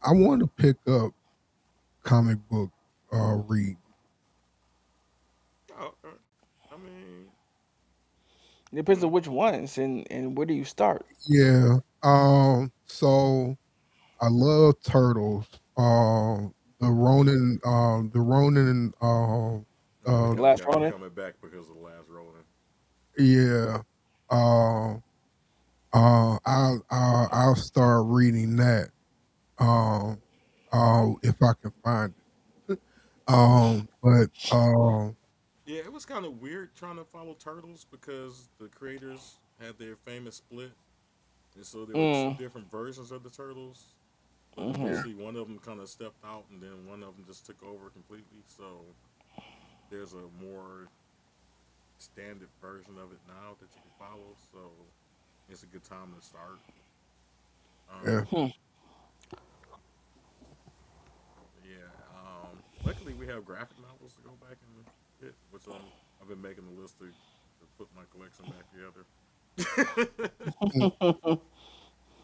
I want to pick up comic book read. Oh, I mean, It you depends on know, which ones and where do you start. Yeah. So I love Turtles. The Ronin they uh got Last got them Ronin. coming back because of the last rolling. yeah. Uh I'll start reading that. Um if I can find it. But Yeah, it was kind of weird trying to follow Turtles because the creators had their famous split, and so there were two Mm. different versions of the Turtles. But Hmm. yeah. eventually, one of them kind of stepped out, and then one of them just took over completely. So there's a more standard version of it now that you can follow. So it's a good time to start. Yeah. Um, yeah. Luckily, we have graphic novels to go back and hit, which I've been making a list to put my collection back together. Mm,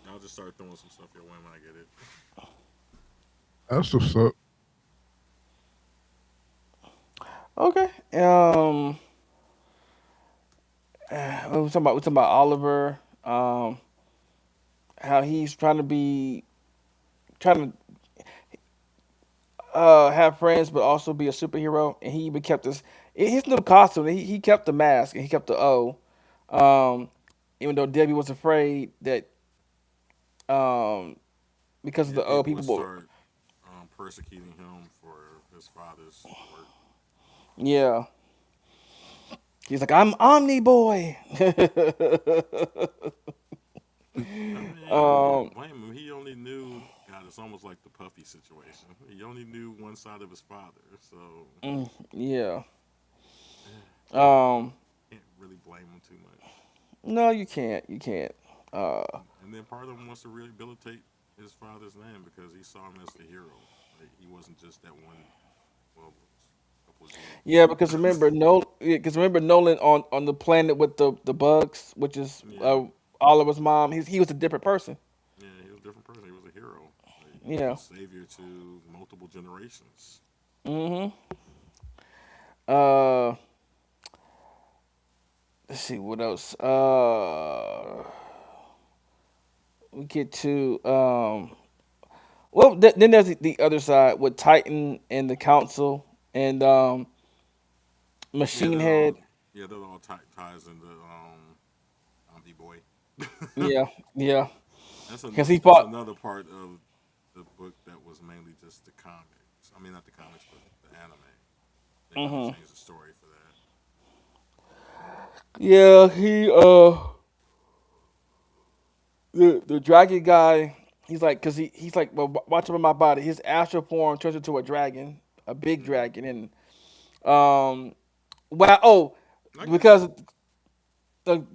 I'll just start throwing some stuff your way when I get it. that's what's up. Okay. We talking about Oliver. How he's trying to have friends, but also be a superhero. And he even kept his new costume. He kept the mask and he kept the O. Um, Even though Debbie was afraid that um, because of Yeah, the O, people would people will. start persecuting him for his father's work. Yeah, he's like, I'm Omni Boy. I mean, you um, can't blame him. He only knew, God, it's almost like the Puffy situation. He only knew one side of his father, so yeah. eh, Um, can't really blame him too much. no, you can't. You can't. Uh, And then part of him wants to rehabilitate his father's name because he saw him as the hero. Like he wasn't just that one, well, a couple of yeah, dudes. because remember Nolan on the planet with the bugs, which is Yeah, Oliver's mom. He was a different person. yeah, he was a different person. He was a hero. Like, he was a Yeah. savior to multiple generations. Mm-hmm. Uh, let's see what else. We get to well, then there's the other side with Titan and the Council and Yeah, Machine Head. that all ties into Omni Boy. Yeah, yeah, that's because he that's fought. another part of the book that was mainly just the comics. I mean, not the comics, but the anime. They kind of Hmm. changed the story for that. Yeah, he the dragon guy. He's like, cause he's like, well, watch over my body. His astral form turns into a dragon, a big Hmm. dragon, and wow. Oh, I guess because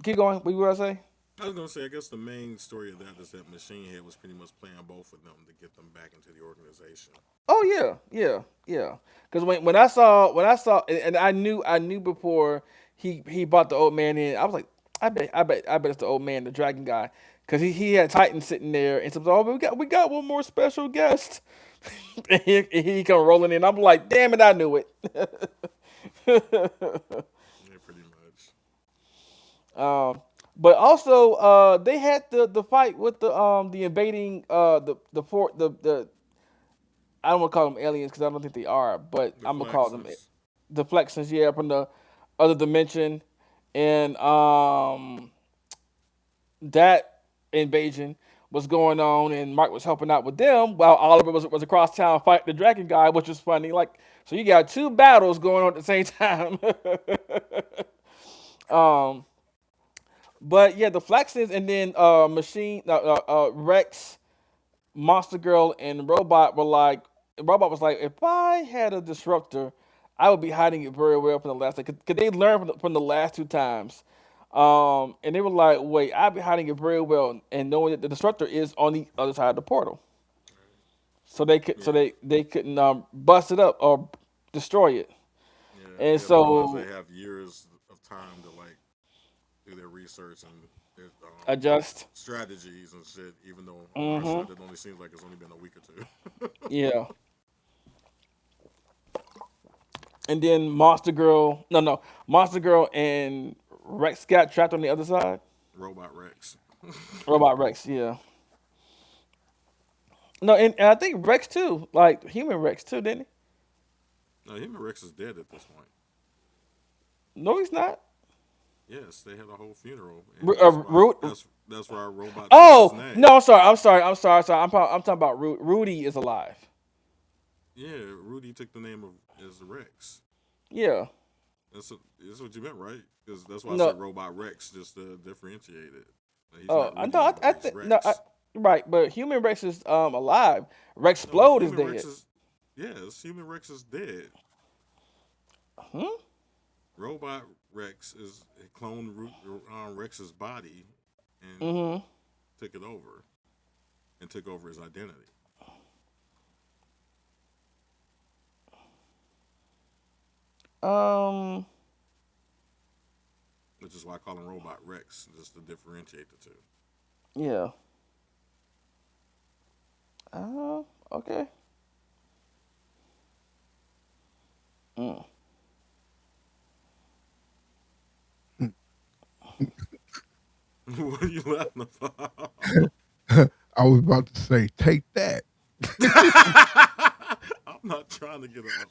keep going. What you gonna say? I was gonna say, I guess the main story of that is that Machine Head was pretty much playing both of them to get them back into the organization. Oh yeah, yeah, yeah. Because when I saw, and I knew before he brought the old man in. I was like, I bet it's the old man, the dragon guy, because he had Titan sitting there, and said, oh, we got one more special guest, and he come rolling in. I'm like, damn it, I knew it. Yeah, pretty much. But also, they had the fight with the invading the port the I don't want to call them aliens because I don't think they are, but The I'm gonna call them Flaxes. deflections. Yeah, from the other dimension, and that invasion was going on, and Mark was helping out with them while Oliver was across town fighting the dragon guy, which was funny. Like, so you got two battles going on at the same time. um, but yeah, the Flaxes and then Rex, Monster Girl, and Robot was like, if I had a disruptor, I would be hiding it very well from the last. Like, could they learn from the last two times? And they were like, wait, I'd be hiding it very well, and knowing that the disruptor is on the other side of the portal, so Yeah, they couldn't bust it up or destroy it. yeah. And They realize they so have years of time to like do their research and their adjust. strategies and shit. Even though on our Hmm. side, it only seems like it's only been a week or two. Yeah. And then Monster Girl, no, Monster Girl and Rex got trapped on the other side. Robot Rex. Robot Rex, yeah. No, and I think Rex too, like human Rex too, didn't No, him and Rex is dead at this point. he? No, he's not. Yes, they had a whole funeral, and that's why Root. that's why Robot took his Oh name. no, I'm sorry. I'm talking about Rudy is alive. Yeah, Rudy took the name of as Rex. Yeah. That's what you meant, right? Because that's why I No. said Robot Rex just to differentiate it. Like, he's Oh, not I Rudy know. anymore. I He's think no. Rex. Right, but human Rex is alive. Rex No, Explode is Human Rex dead. is yes, Human Rex is dead. Hmm. Robot Rex is cloned Rex's body and Hmm. took it over and took over his identity, Um. which is why I call him Robot Rex just to differentiate the two. Yeah. Okay. Mm. What are you laughing about? I was about to say, take that. I'm not trying to get up.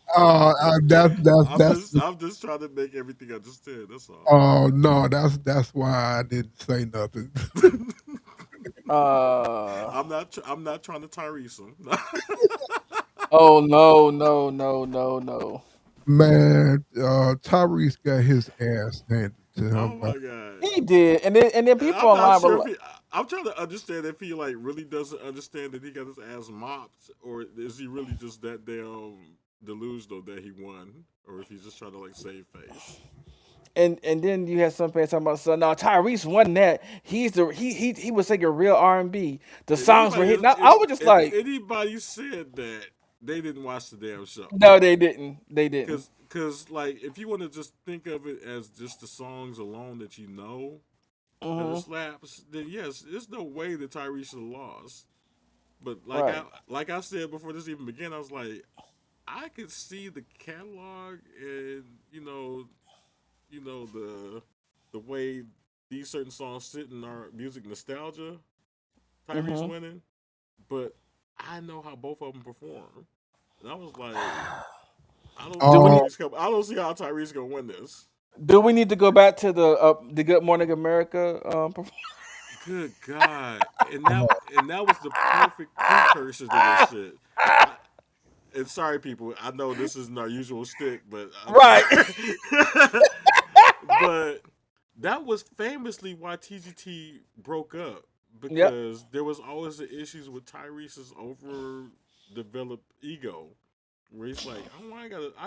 I'm just trying to make everything understand. That's all. Oh no, that's why I didn't say nothing. Uh. I'm not trying to Tyrese him. Oh no, no, no, no, no. Man, Tyrese got his ass handed to Oh him. my god. He did, and then And people I'm not online were sure if like, he. I'm trying to understand if he like really doesn't understand that he got his ass mopped, or is he really just that damn delusional that he won, or if he's just trying to like save face. and then you had some fans talking about, so now Tyrese won that. He was singing real R&B. The If songs were anybody, hitting. I was just if like, anybody said that, they didn't watch the damn show. no, they didn't. They didn't. Cause like if you want to just think of it as just the songs alone that you know that it Hmm. slaps, then yes, there's no way that Tyrese should have lost. But Right. like I said before this even began, I was like, I could see the catalog and the way these certain songs sit in our music nostalgia. Tyrese Hmm. winning, but I know how both of them perform, and I was like, I don't see Do we need Oh, Tyrese come. I don't see how Tyrese gonna win this. do we need to go back to the Good Morning America Good God, and that was the perfect precursor to this shit. I, and sorry, people, I know this isn't our usual stick, but I'm right. sorry. But that was famously why TGT broke up Yep. because there was always the issues with Tyrese's overdeveloped ego. Where he's like, I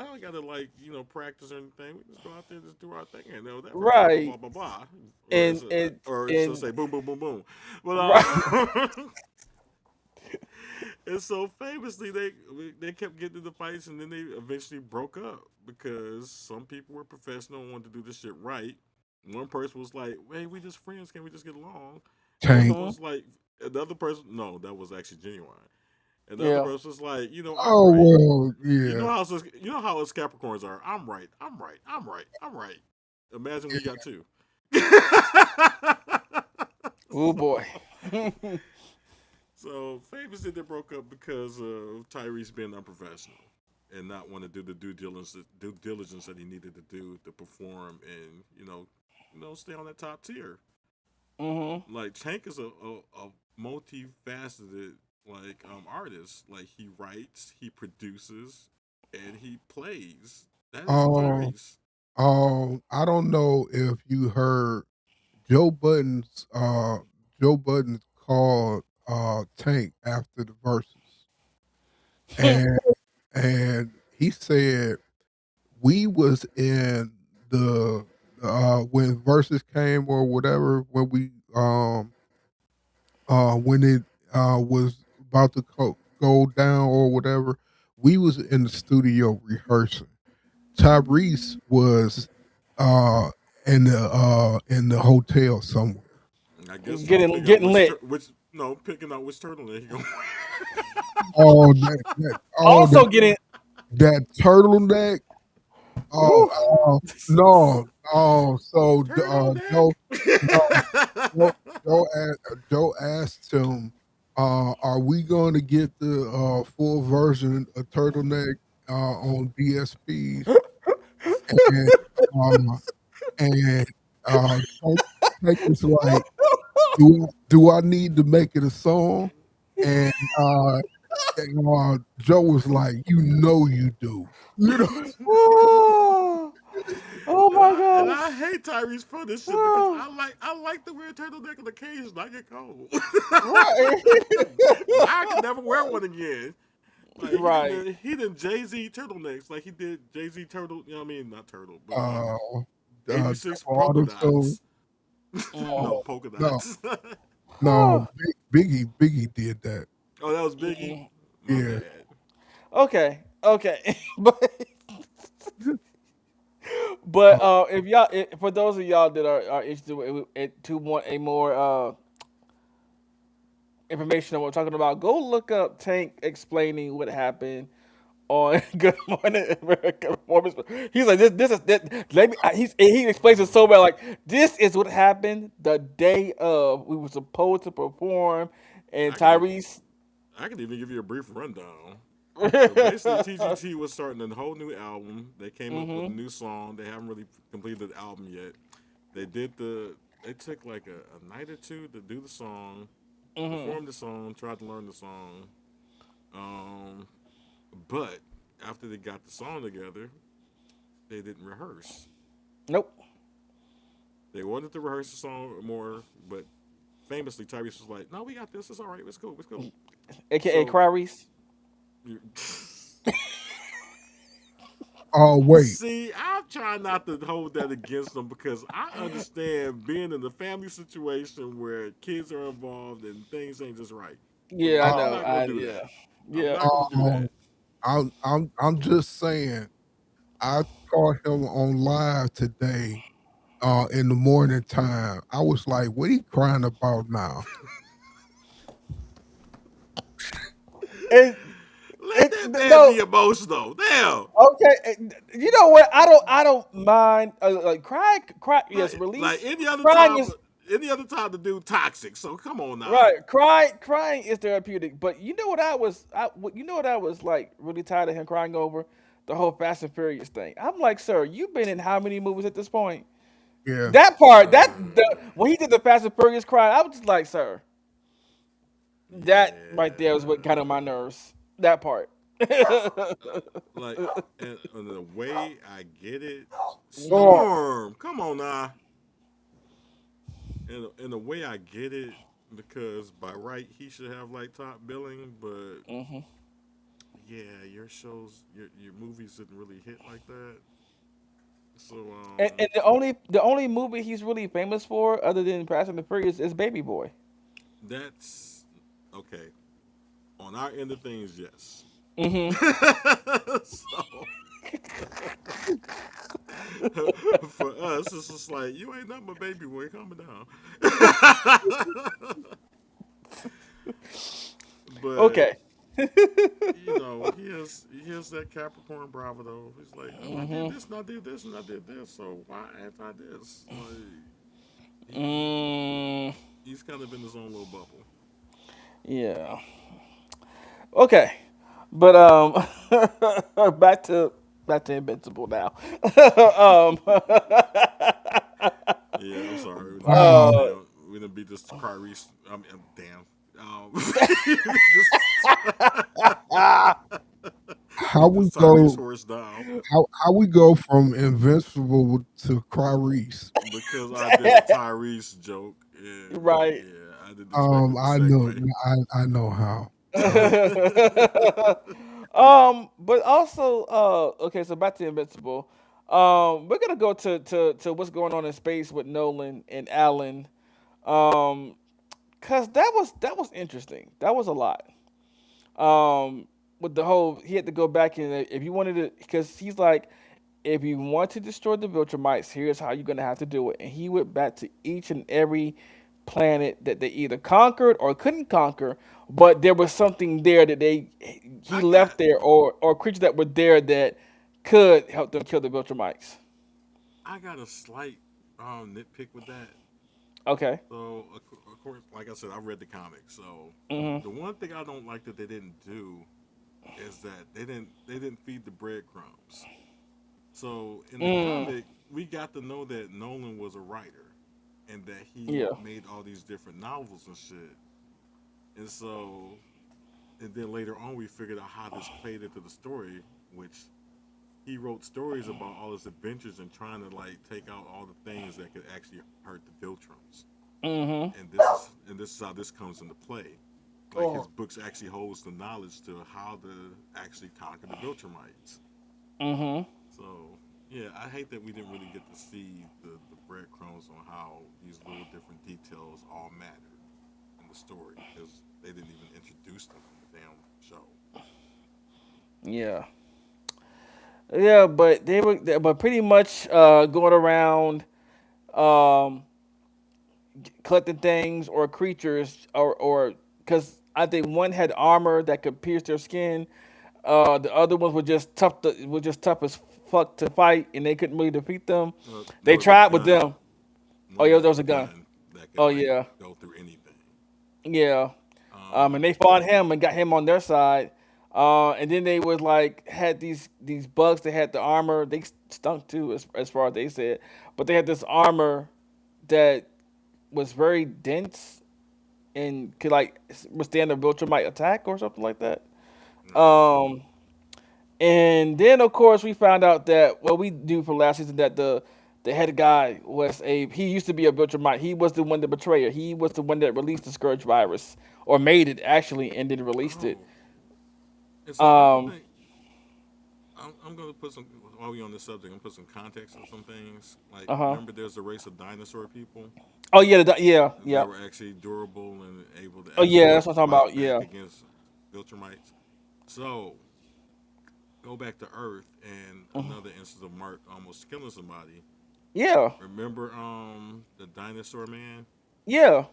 don't gotta like, practice or anything. We just go out there and just do our thing, and they'll never blah blah blah Right. blah blah. And and Or it's to and say boom boom boom boom. But right. and so famously they kept getting into fights, and then they eventually broke up because some people were professional and wanted to do this shit right. One person was like, "Hey, we just friends. Can we just get along?" The other Tank. Hmm. was like, another person. No, that was actually genuine. And the other Yeah. person was like, I'm Oh right. well, yeah. You know how us Capricorns are. I'm right. I'm right. I'm right. I'm right. Imagine we got two. Oh so, boy. so famous that they broke up because of Tyrese being unprofessional and not want to do the due diligence that he needed to do to perform and stay on that top tier. Hmm. Like Tank is a multifaceted artist. Like he writes, he produces, and he plays. That isn't Um, Tyrese. I don't know if you heard Joe Budden's Joe Budden's called Tank after the verses, and he said we was in the when verses came or whatever when it was about to go down or whatever, we was in the studio rehearsing. Tyrese was uh in the hotel somewhere. I guess Getting figure out getting which lit. picking out which turtleneck he gonna Oh that Also getting. that turtleneck. Oh Woo. no. Oh so turtleneck. no Joe asked him, are we going to get the full version of turtleneck on DSPs? And uh, and Tank, Tank was like, do I need to make it a song? And Joe was like, you know you do. You know. Oh, oh And my I gosh. hate Tyrese for this shit because Oh, I like to wear a turtleneck on occasion. I get cold, right. but I can never wear one again. Like Right. he did Jay Z turtlenecks, like he did Jay Z turtle. You know what I mean? Not turtle, but Uh, 86 Double polka Auto-Tune. dots. No Mm. polka No, dots. no, Oh. Biggie did that. Oh, that was Biggie. Mm. My Yeah. bad. Okay. Okay. But Uh, if y'all, for those of y'all that are interested to want a more information on what we're talking about, go look up Tank explaining what happened on Good Morning America. He's like, this is that. Let me. He explains it so well. Like, this is what happened the day of we were supposed to perform, and I can even Tyrese. I can even give you a brief rundown. So basically, TGT was starting a whole new album. They came up with a Mhm. new song. They haven't really completed the album yet. They did the. They took like a night or two to do the song, Mhm. perform the song, tried to learn the song. Um, but after they got the song together, they didn't rehearse. Nope. They wanted to rehearse the song more, but famously Tyrese was like, "No, we got this. It's all right. It's cool. It's cool." AKA So, Clarice. oh wait. see, I'm trying not to hold that against them because I understand being in the family situation where kids are involved and things ain't just right. So Yeah, I I'm know. not gonna I do yeah. that. I'm Yeah. not gonna do Um, that. I'm just saying. I caught him on live today. In the morning time, I was like, "What he crying about now?" And Let it that man no. be emotional. Damn. Okay, you know what? I don't mind like cry. Yes, Like release. any other Crying time, is to do toxic. So come on now. right. Crying is therapeutic. But you know what you know what I was like really tired of him crying over the whole Fast and Furious thing. I'm like, sir, you've been in how many movies at this point? Yeah. That part, Uh, when he did the Fast and Furious cry, I was just like, sir, that right there is what got on my yeah. nerves. That part. Like, and the way I get it, Oh, Storm. Come on now. And the way I get it, because by right he should have like top billing, but Hmm. yeah, your shows, your movies didn't really hit like that. So And the only movie he's really famous for, other than Fast and the Furious, is Baby Boy. that's okay. On our end of things, yes. Hmm. So for us, it's just like you ain't nothing but baby boy. Calm it down. But Okay. he has that Capricorn Bravo though. He's like, I did Hmm. this and I did this and I did this. So why anti this? Like, he, he Mm, he's kind of in his own little bubble. yeah. Okay. But back to Invincible now. um, Yeah, I'm sorry. Wow. We didn't beat this to Clarice. Damn. This How beat we this Tyrese go? horse down How we go from Invincible to Clarice? because I did a Tyrese joke, and right. yeah, I didn't expect it to I know, segue. I know how. But also, okay, so back to Invincible. We're gonna go to what's going on in space with Nolan and Alan. Um, cause that was interesting. That was a lot. With the whole, he had to go back and if you wanted to, because he's like, if you want to destroy the Viltrumites, here's how you're gonna have to do it. And he went back to each and every planet that they either conquered or couldn't conquer, but there was something there that he I got left there, or creatures that were there that could help them kill the Viltrumites. I got a slight nitpick with that. Okay. So, of course, like I said, I read the comics. So, Mhm. the one thing I don't like that they didn't do is that they didn't feed the breadcrumbs. So, in the Mm. comic, we got to know that Nolan was a writer and that he Yeah. made all these different novels and shit. And so, and then later on, we figured out how this played into the story, which he wrote stories about all his adventures and trying to like take out all the things that could actually hurt the Viltrums. Mhm. And this is how this comes into play. Like his Oh, books actually holds the knowledge to how to actually conquer the Viltrumites. Mhm. So yeah, I hate that we didn't really get to see the breadcrumbs on how these little different details all mattered in the story because they didn't even introduce them in the damn show. Yeah. Yeah, but they were, but pretty much going around um collecting things or creatures, or because I think one had armor that could pierce their skin. The other ones were just tough. Were just tough as fuck to fight, and they couldn't really defeat them. There They was a tried with gun. them. Oh Nolan yeah, there had was a a gun. gun that could Oh like yeah, go through anything. yeah. And Um, they fought him and got him on their side. And then they was like had these bugs that had the armor. They stunk too, as far as they said. But they had this armor that was very dense and could like withstand a Viltrumite attack or something like that. right. Um, and then of course we found out that what we knew from last season, that the head guy was he used to be a Viltrumite. He was the one, the betrayer. He was the one that released the Scourge virus, or made it actually, and then released it. Oh, and so I Um, think I'm gonna put some while we on this subject. I'm gonna put some context on some things. Like, uh huh. remember, there's a race of dinosaur people Oh yeah, yeah, that yeah. were actually durable and able to Oh yeah, actually that's what I'm talking fight about. back Yeah. against Viltrumites. So go back to Earth and Mhm. another instance of Mark almost killing somebody. Yeah. Remember, the dinosaur man? Yeah.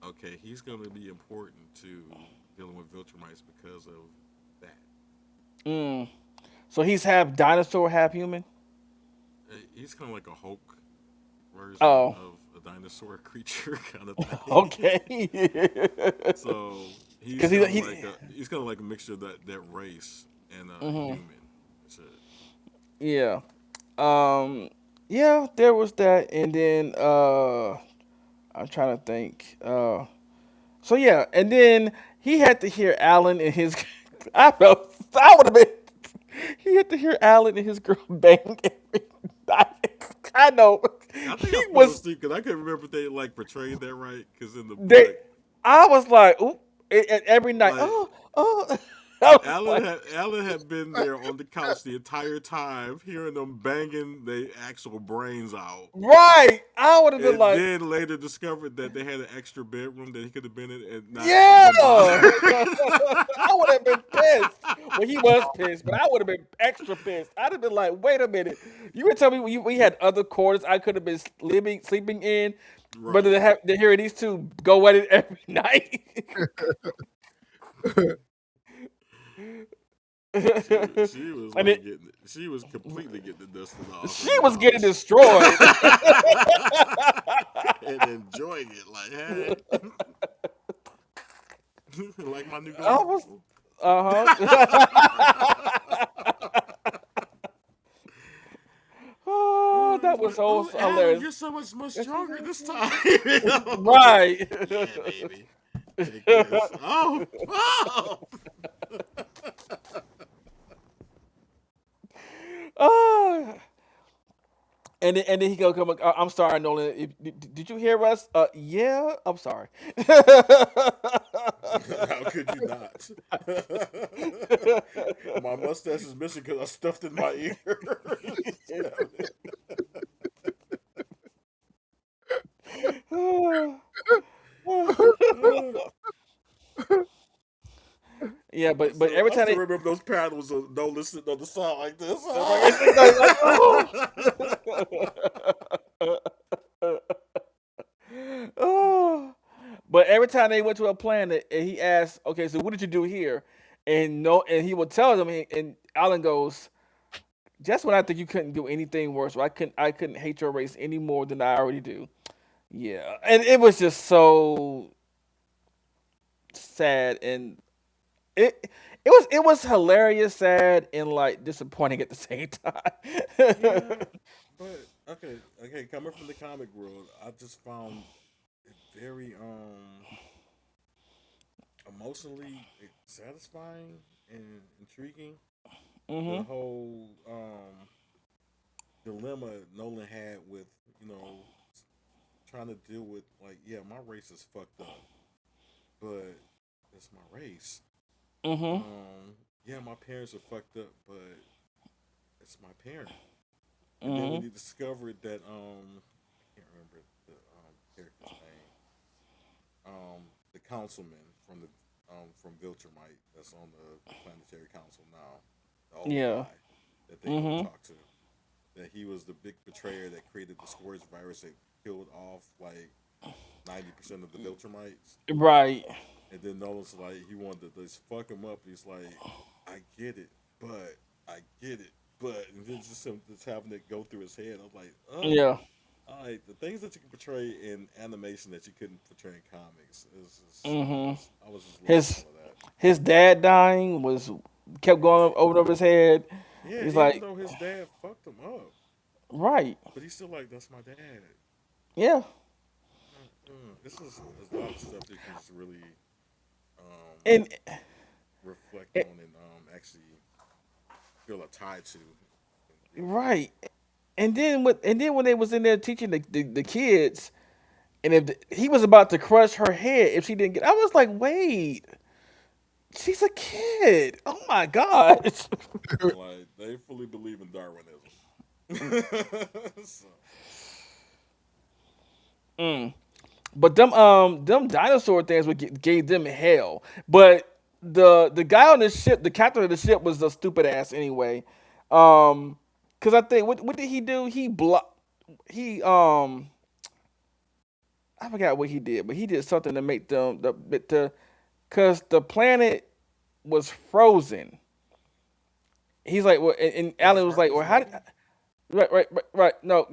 Okay, he's gonna be important to dealing with Viltrumites because of that. Mm. So he's half dinosaur, half human. He's kind of like a Hulk version Oh. of a dinosaur creature kind of thing. Okay. So Because he's kind of like a mixture of that race and a mhm. human. Shit. Yeah. Um. Yeah. There was that, and then I'm trying to think. So yeah, and then he had to hear Alan and his. I felt I would have been. He had to hear Alan and his girl bang every night. I know I think he I fell was. asleep because I couldn't remember if they like portrayed that right. Because in the They. book, I was like, oop, every night. like Oh. I was like, Alan had been there on the couch the entire time, hearing them banging their actual brains out. right. I would have been And like, then later discovered that they had an extra bedroom that he could have been in and not yeah. even bothered. I would have been pissed. Well, he was pissed, but I would have been extra pissed. I'd have been like, wait a minute. You would tell me we had other quarters I could have been sleeping in, but Right. to hear these two go at it every night. She was And like it, getting. She was completely getting the dusting off she in the was getting house destroyed. and enjoying it. Like, hey, like my new I golf was, ball. oh, that was Like, so oh, Adam, hilarious. you're so much Yes, stronger this time. right. Yeah, baby. Take this. Oh, oh. Oh, and then he go come. I'm sorry, Nolan. Did you hear us? Yeah. I'm sorry. How could you not? My mustache is missing because I stuffed in my ear. Yeah, but every I time still they, remember those paddles of no listen on the side like this. like, oh. Oh. But every time they went to a planet, and he asked, "Okay, so what did you do here?" And no, and he would tell them, and Alan goes, "Just when I think you couldn't do anything worse, or I couldn't hate your race any more than I already do." Yeah, and it was just so sad, and it was hilarious, sad, and like disappointing at the same time. Yeah, but okay. Coming from the comic world, I just found it very emotionally satisfying and intriguing. The Mhm. whole dilemma Nolan had with you know trying to deal with like yeah my race is fucked up, but it's my race. Mhm. Yeah, my parents are fucked up, but it's my parent. And then when Mhm. you discovered that I can't remember the character's name, the councilman from Viltrumite that's on the planetary council now, the old Yeah. guy that they go Mhm. talk to, that he was the big betrayer that created the scourge virus that killed off like 90% of the Viltrumites. Right. And then Nolan's like, he wanted to just fuck him up. He's like, I get it, but I get it, but and then just him just having it go through his head. I'm like, Yeah. all right, the things that you can portray in animation that you couldn't portray in comics is just, Mhm. I was just loving His all of that. his dad dying was kept going over and over his head. Yeah, He's even like, though his dad fucked him up, right. but he's still like, that's my dad. Yeah. This is a lot of stuff that you can just really um, And reflect eh, on and actually feel a tie to in real life. right. And then when they was in there teaching the kids, and if he was about to crush her head if she didn't get, I was like, wait, she's a kid. Oh my gosh. Like they fully believe in Darwinism. So, Mm. But them dinosaur things gave them hell. But the guy on the ship, the captain of the ship, was a stupid ass anyway. Cause I think what did he do? He I forgot what he did, but he did something to make them the cause the planet was frozen. He's like, well, and was his Alan was heart like, was well, how did, frozen. right, no,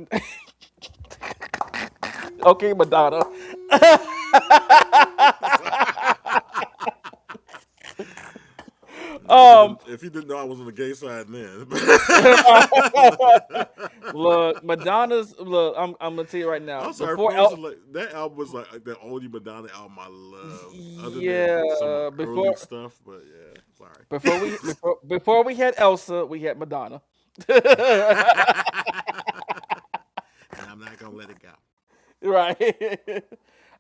okay, Madonna. um, If he didn't know I was on the gay side, then. look, Madonna's look. I'm gonna tell you right now. I'm sorry, Before Frozen. Like that album was like the only Madonna album I love, other than some yeah, early before stuff. But yeah, sorry. before we had Elsa, we had Madonna. And I'm not gonna let it go. Right.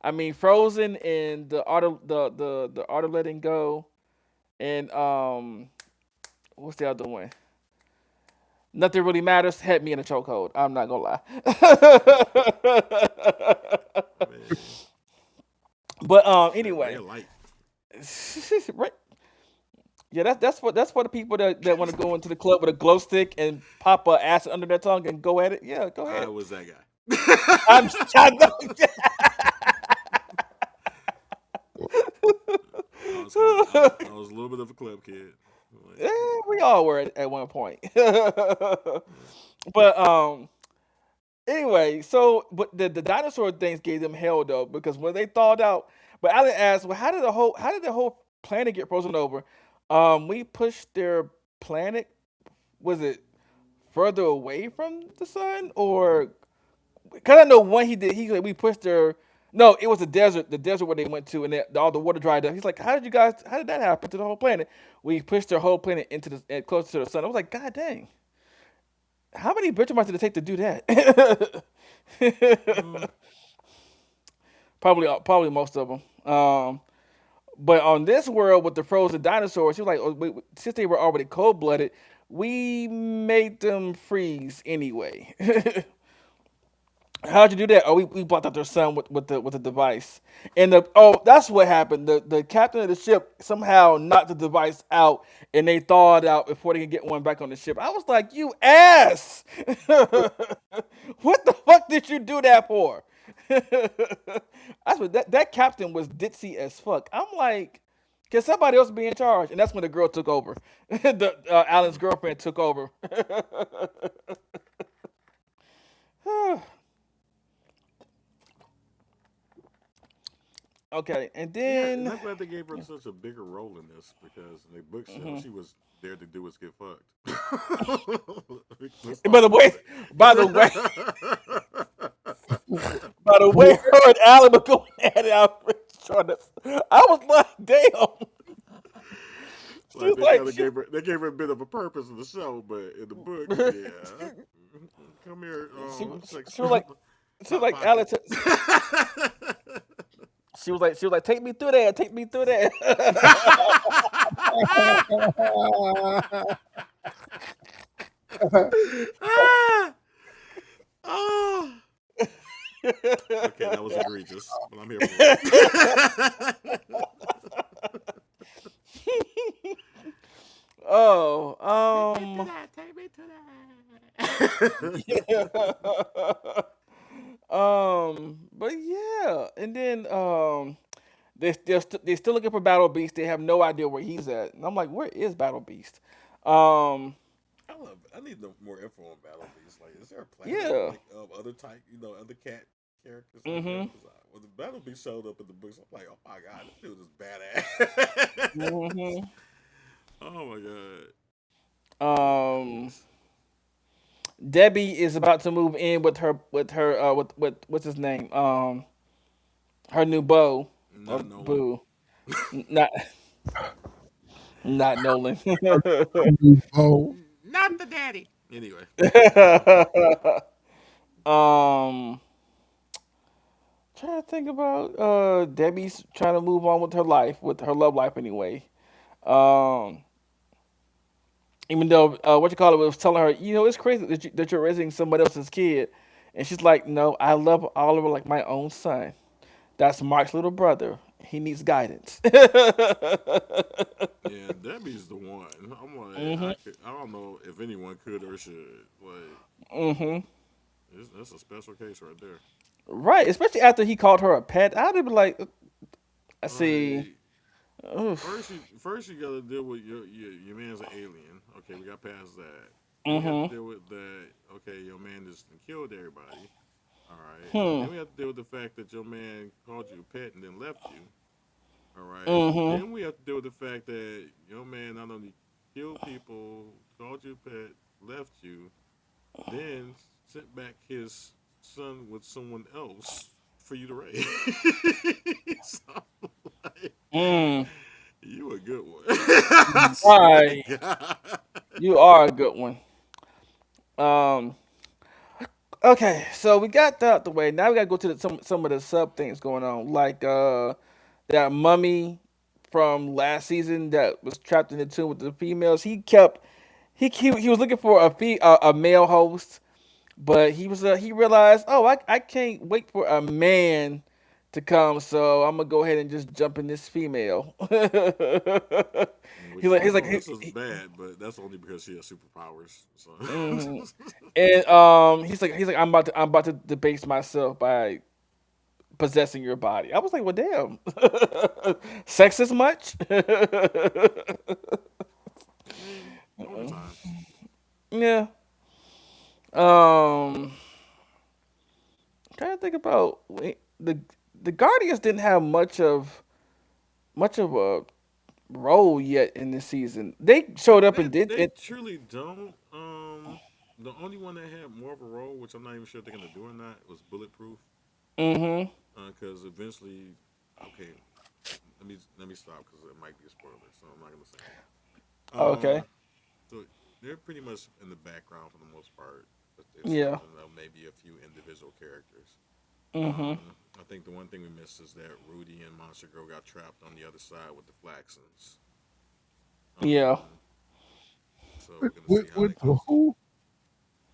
I mean, Frozen and the art of letting go, and what's the other one? Nothing really matters. Had me in a chokehold. I'm not gonna lie. Man, But that red anyway, light. right. Yeah, that's for the people that want to go into the club with a glow stick and pop a acid under their tongue and go at it. Yeah, go I ahead. was that guy. I know. I was kind of, I was a little bit of a club kid. Like, We all were at one point. yeah. But anyway, so but the dinosaur things gave them hell though because when they thawed out, but Alan asked, well, how did the whole planet get frozen over? We pushed their planet. Was it further away from the sun, or because I know one he did. He like, we pushed their. No, it was the desert where they went to, and all the water dried up. He's like, how did that happen to the whole planet? We pushed their whole planet into closer to the sun. I was like, God dang, how many Vegemite did it take to do that? Mm, Probably most of them. But on this world with the frozen dinosaurs, he was like, oh, since they were already cold blooded, we made them freeze anyway. How'd you do that? Oh, we blocked out their sun with the device. And that's what happened. The captain of the ship somehow knocked the device out, and they thawed out before they could get one back on the ship. I was like, you ass! What the fuck did you do that for? That's what that captain was ditzy as fuck. I'm like, can somebody else be in charge? And that's when the girl took over. The Alan's girlfriend took over. Okay, and yeah, and then I'm glad they gave her such a bigger role in this because in the book show she was there to do is get fucked. Let's by talk the way, about by the way, it. by the way, her and Alan were going at it. I was like, damn. She Like was like, they gave her a bit of a purpose in the show, but in the book, yeah. Come here, she, sex she was like, she was hot like, Alan. pocket. She was like, take me through that, take me through that. Ah! Oh. Okay, that was egregious, but I'm here for it. Oh, Take me to that. Take me to but yeah, and then they still looking for Battle Beast. They have no idea where he's at, and I'm like, where is Battle Beast? Um, I need more info on Battle Beast. Like, is there a planet yeah, like of other type, other cat characters like mhm, that? Because when the Battle Beast showed up in the books, I'm like, oh my god, this dude is badass. mhm. Oh my god. Battle Um, Beast. Debbie is about to move in with what's his name? Her new beau or Not Nolan. boo, not not Nolan. Oh, Not the daddy. Anyway. um, trying to think about Debbie's trying to move on with her love life anyway. Um, even though what you call it was telling her, it's crazy that you're raising somebody else's kid, and she's like, no, I love Oliver like my own son. That's Mark's little brother. He needs guidance. Yeah, Debbie's the one. I'm like, Mhm. I don't know if anyone could or should. Like, Mhm. that's a special case right there. Right, especially after he called her a pet. I'd be like, I see. Like, Oof. first you gotta deal with your man's an alien. Okay, we got past that. Then we have to Mhm. deal with that. Okay, your man just killed everybody. All right. Hmm. Then we have to deal with the fact that your man called you a pet and then left you. All right. Mhm. Then we have to deal with the fact that your man not only killed people, called you a pet, left you, then sent back his son with someone else for you to raise. So, like, Mm. you a good one. I swear to Right. God. You are a good one. Um. Okay, so we got that out the way. Now we gotta go to some of the sub things going on, like that mummy from last season that was trapped in the tomb with the females. He was looking for a male host, but he realized, oh, I can't wait for a man to come, so I'm gonna go ahead and just jump in this female. Which, he's like he's first of like all, this is bad, but that's only because she has superpowers. So, hmm And he's like I'm about to debase myself by possessing your body. I was like, well, damn, sex as much. Yeah. Um, trying to think about the Guardians didn't have much of a role yet in this season. They showed up and did They it. truly don't. The only one that had more of a role, which I'm not even sure if they're gonna do or not, was Bulletproof. Mm-hmm. Because eventually, okay, let me stop because it might be a spoiler, so I'm not gonna say anything. Okay. So they're pretty much in the background for the most part, with the Yeah. exception of maybe a few individual characters. Mm-hmm. I think the one thing we missed is that Rudy and Monster Girl got trapped on the other side with the Flaxons. Yeah. Um, so we're gonna see how With that goes. who?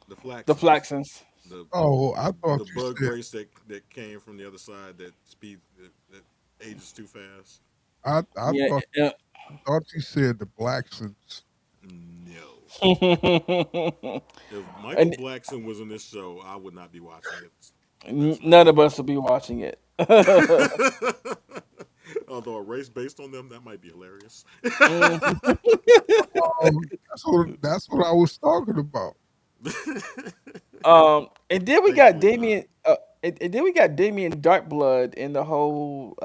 The The Flaxons, Flaxons. the Oh, I thought the you bug said. race that came from the other side that ages too fast. I Yeah. thought you said the Blacksons. No. If Michael And Blackson was in this show, I would not be watching it. That's not none of happening. us will be watching it. Although a race based on them, that might be hilarious. Mhm. That's what I was talking about. And then we got Thankfully not. Damien. And then we got Damien Darkblood in the whole.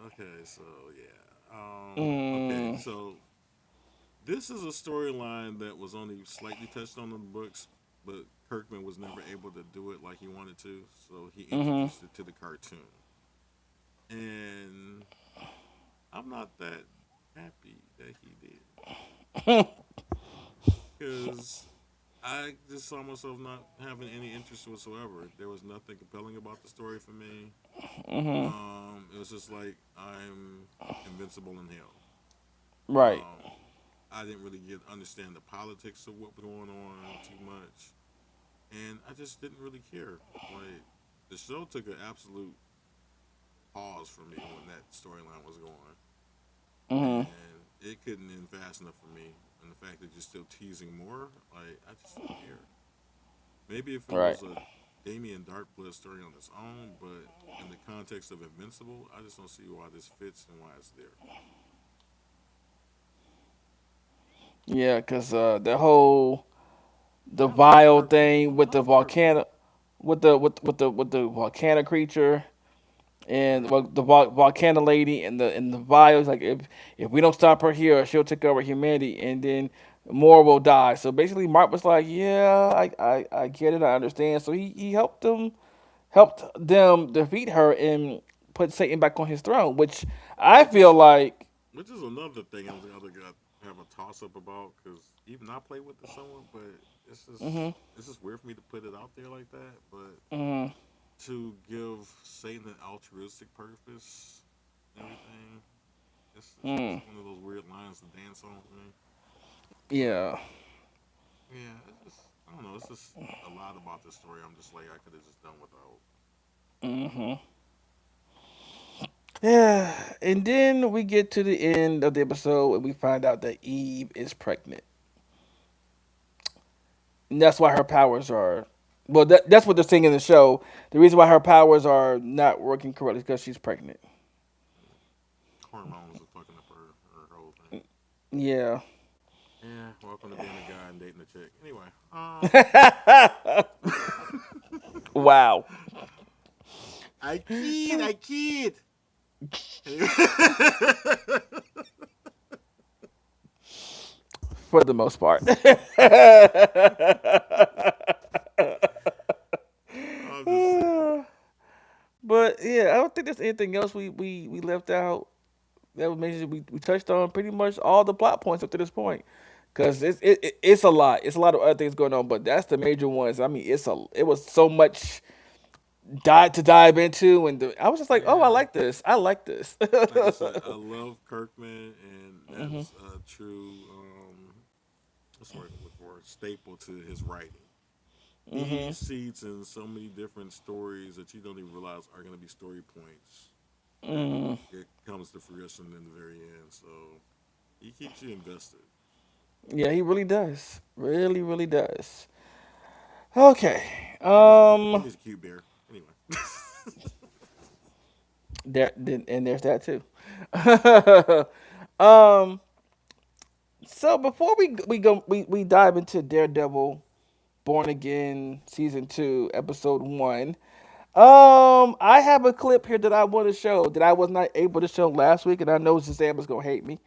Okay, so yeah. Okay, Mm, so this is a storyline that was only slightly touched on in the books, but Kirkman was never able to do it like he wanted to, so he mm-hmm. introduced it to the cartoon. And I'm not that happy that he did. Because I just saw myself not having any interest whatsoever. There was nothing compelling about the story for me. Mm-hmm. It was just like I'm invincible in hell. Right. I didn't really get understand the politics of what was going on too much, and I just didn't really care. Like the show took an absolute pause for me when that storyline was going, Mm-hmm. and it couldn't end fast enough for me. And the fact that you're still teasing more, like I just don't care. Maybe if it Right. was a Damien Darkblood story on its own, but in the context of Invincible, I just don't see why this fits and why it's there. Yeah, cause the whole the I like vile Kirkman. thing with I the like Kirkman. volcano, with the volcano creature and Right. the volcano lady and the vials. Like if we don't stop her here, she'll take over humanity, and then more will die. So basically, Mark was like, "Yeah, I get it, I understand." So he helped them defeat her and put Satan back on his throne, which I Which feel is like. which is another thing I'm gonna have a toss up about because even I play with this somewhat, but Hmm. it's just weird for me to put it out there like that. But Hmm. to give Satan an altruistic purpose, and everything, it's one of those weird lines to dance on for me. But Yeah. yeah, it's just I don't know. It's just a lot about this story. I'm just like I could have just done without. Hmm. Yeah. And then we get to the end of the episode and we find out that Eve is pregnant. And that's why her powers are. Well, that's what they're saying in the show. The reason why her powers are not working correctly is because she's pregnant. Hormones are fucking up her whole thing. Yeah. Yeah, welcome to being a guy and dating a chick. Anyway, Wow. I kid. Anyway. For the most part. I'm just saying. But yeah, I don't think there's anything else we left out that was mentioned. We touched on pretty much all the plot points up to this point. Cause it's a lot. It's a lot of other things going on, but that's the major ones. I mean, it was so much to dive into, and I was just like, oh, I Yeah, like this. I like this. like I said, I love Kirkman, and Hmm. that's a true what's the word I'm looking for? Staple to his writing. He Hmm. seeds in so many different stories that you don't even realize are going to be story points that Hmm. it comes to fruition in the very end. So he keeps you invested. Yeah, he really does. Really, really does. Okay. And he's a cute bear. Anyway, And there's that too. um. So before we dive into Daredevil Born Again season 2 episode 1. I have a clip here that I want to show that I was not able to show last week, and I know Sam is gonna hate me.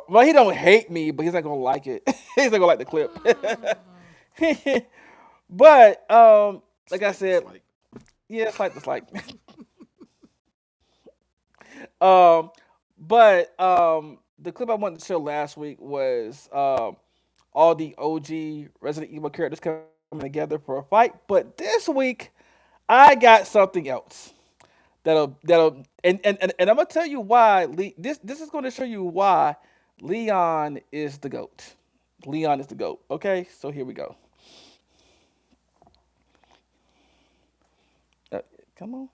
Well, he don't hate me, but he's not gonna like it. He's not gonna like the clip. But like I Slight said, dislike. yeah, it's like this, like. um, but the clip I wanted to show last week was all the OG Resident Evil characters coming together for a fight. But this week, I got something else that'll and I'm gonna tell you why. This is going to show you why Leon is the goat. Leon is the goat. Okay, so here we go. Uh, Come on.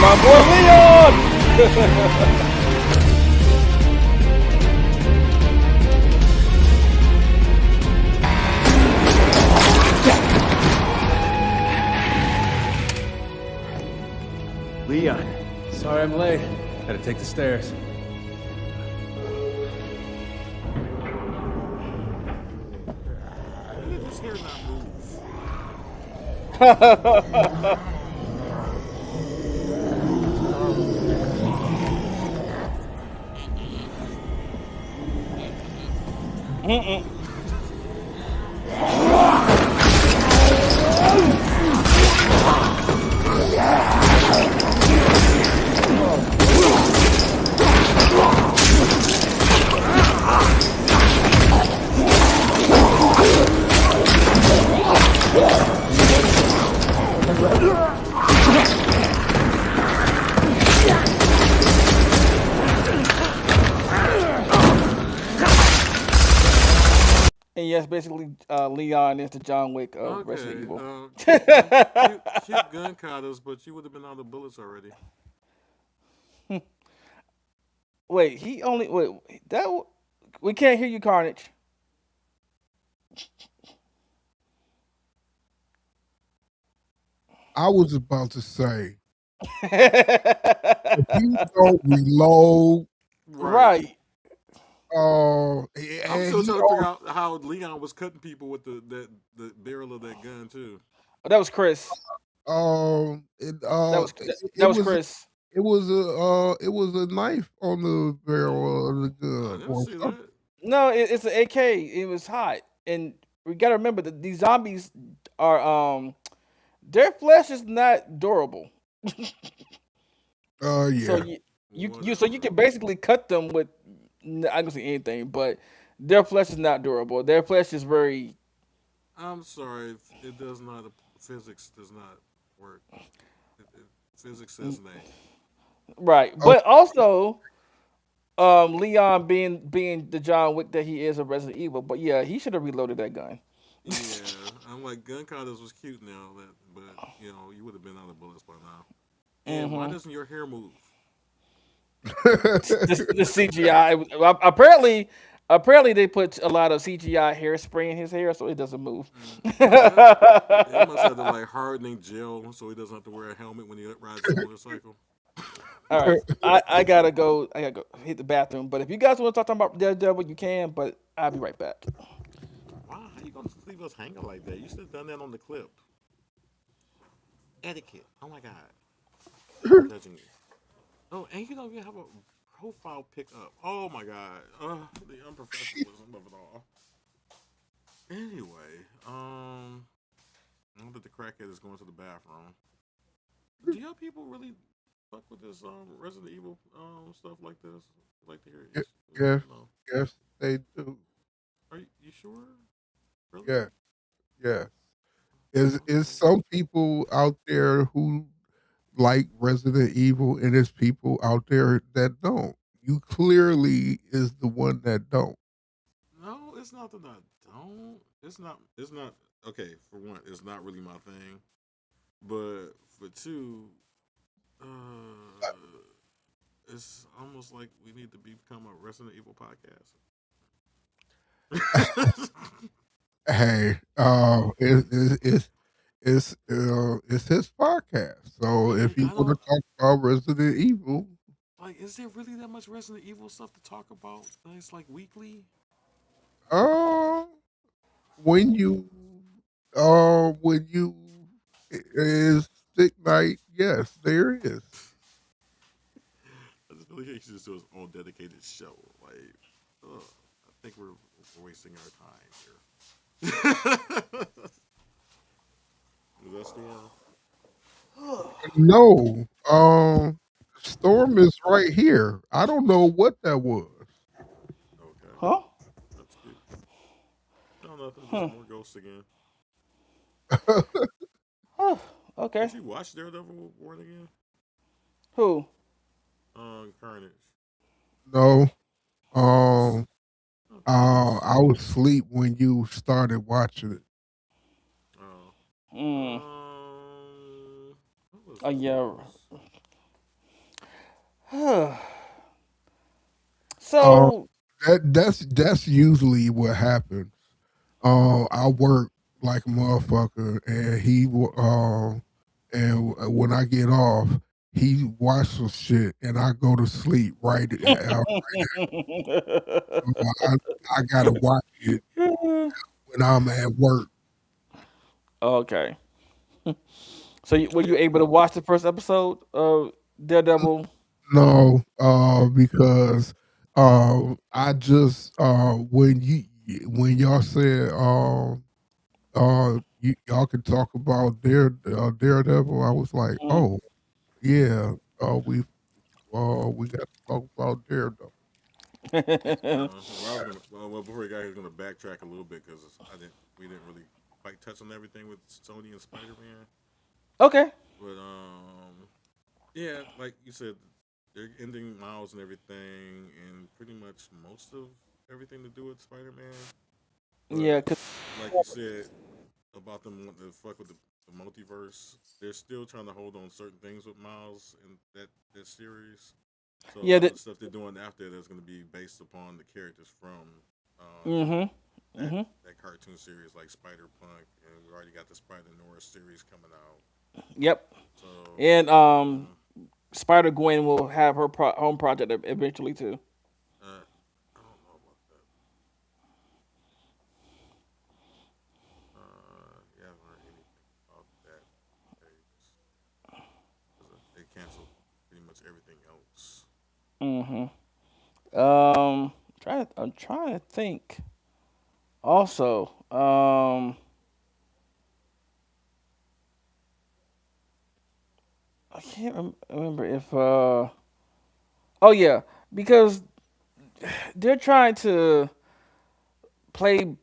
My boy Leon. Leon, sorry I'm late. Had to take the stairs. How did his hair not move? And yes, basically, Leon is the John Wick of Resident Okay. Evil. Cute gun cutters, but you would have been out of bullets already. Wait, he only wait that we can't hear you, Carnage. I was about to say, if you don't reload, Right. Right. I'm and still he trying to figure out how Leon was cutting people with the barrel of that gun too. Oh, that was Chris. it That was it that was was Chris. it was a knife on the barrel of the I gun didn't or see something. that. No, it's an AK. It was hot, and we gotta remember that these zombies are their flesh is not durable. So Yeah. you Whatever. can basically cut them with I don't say anything, but their flesh is not durable. Their flesh is very I'm sorry. It does not. Physics does not work. Physics says nay. right. Oh, But also, Leon being the John Wick that he is of Resident Evil. But yeah, he should have reloaded that gun. Yeah, I'm like gun cutters was cute now, but you would have been out of bullets by now. And why Hmm. doesn't your hair move? The CGI apparently they put a lot of CGI hairspray in his hair so it doesn't move. Yeah, they must have the like hardening gel so he doesn't have to wear a helmet when he rides his motorcycle. All right, I gotta go. I gotta go hit the bathroom. But if you guys want to talk about Daredevil, you can. But I'll be right back. Wow, how you gonna leave us hanging like that? You should have done that on the clip. Etiquette. Oh my god. I'm judging you. Oh, and you don't even have a profile pick up. Oh my god. The unprofessionalism of it all. just going to the bathroom. Do y'all people really fuck with this Resident Evil stuff like this? Like to hear Y- is Yes, you know? yes, they do. Are you sure? Really? Yes, yes. Is Oh, some people out there who like Resident Evil, and there's people out there that don't. You clearly is the one that don't. no, it's not that I don't. It's not. It's not. Okay, for one, it's not really my thing. But for two, uh, it's almost like we need to become a Resident Evil podcast. Hey, it's his podcast. So if like you I want don't to talk about Resident Evil, like. Is there really that much Resident Evil stuff to talk about? That it's like weekly. uh, when you when you is stick night, yes, there is. I just feel like he should just do his own dedicated show. Like, I think we're wasting our time here. Is that Storm? No, Storm is right here. I don't know what that was. Okay, Huh? that's good. No, nothing. Just more ghosts again. Huh. Okay. Did you watch Daredevil Born Again? Who? Carnage. No, It's um, okay. It's I was asleep when you started watching it. oh. Mm. What was Oh yeah. yours? Um, So. that's usually what happens. I work like a motherfucker, and when I get off, he watch some shit, and I go to sleep right. I, I gotta watch it when I'm at work. Okay. So were you able to watch the first episode of Daredevil? No, because I just when y'all said y'all could talk about Daredevil, I was like, Mm. oh yeah, we got to talk about Daredevil. Well, I was gonna. Well, before we got here, I was gonna backtrack a little bit because I didn't. We didn't really quite touch on everything with Sony and Spider Man. Okay. But yeah, like you said, they're ending Miles and everything, and pretty much most of everything to do with Spider Man. Yeah. But like you said about them wanting to fuck with the multiverse, they're still trying to hold on certain things with Miles and that series. So a Yeah. lot of the stuff they're doing after that is going to be based upon the characters from um, Mhm. that Mhm. that cartoon series, like Spider Punk, and we already got the Spider Norris series coming out. Yep. So And uh, Spider Gwen will have her home project eventually too. I don't know about that. Yeah, I haven't heard anything about that. They canceled pretty much everything else. Mhm. I'm trying to think. Also, I can't remember if. Oh yeah, because they're trying to play.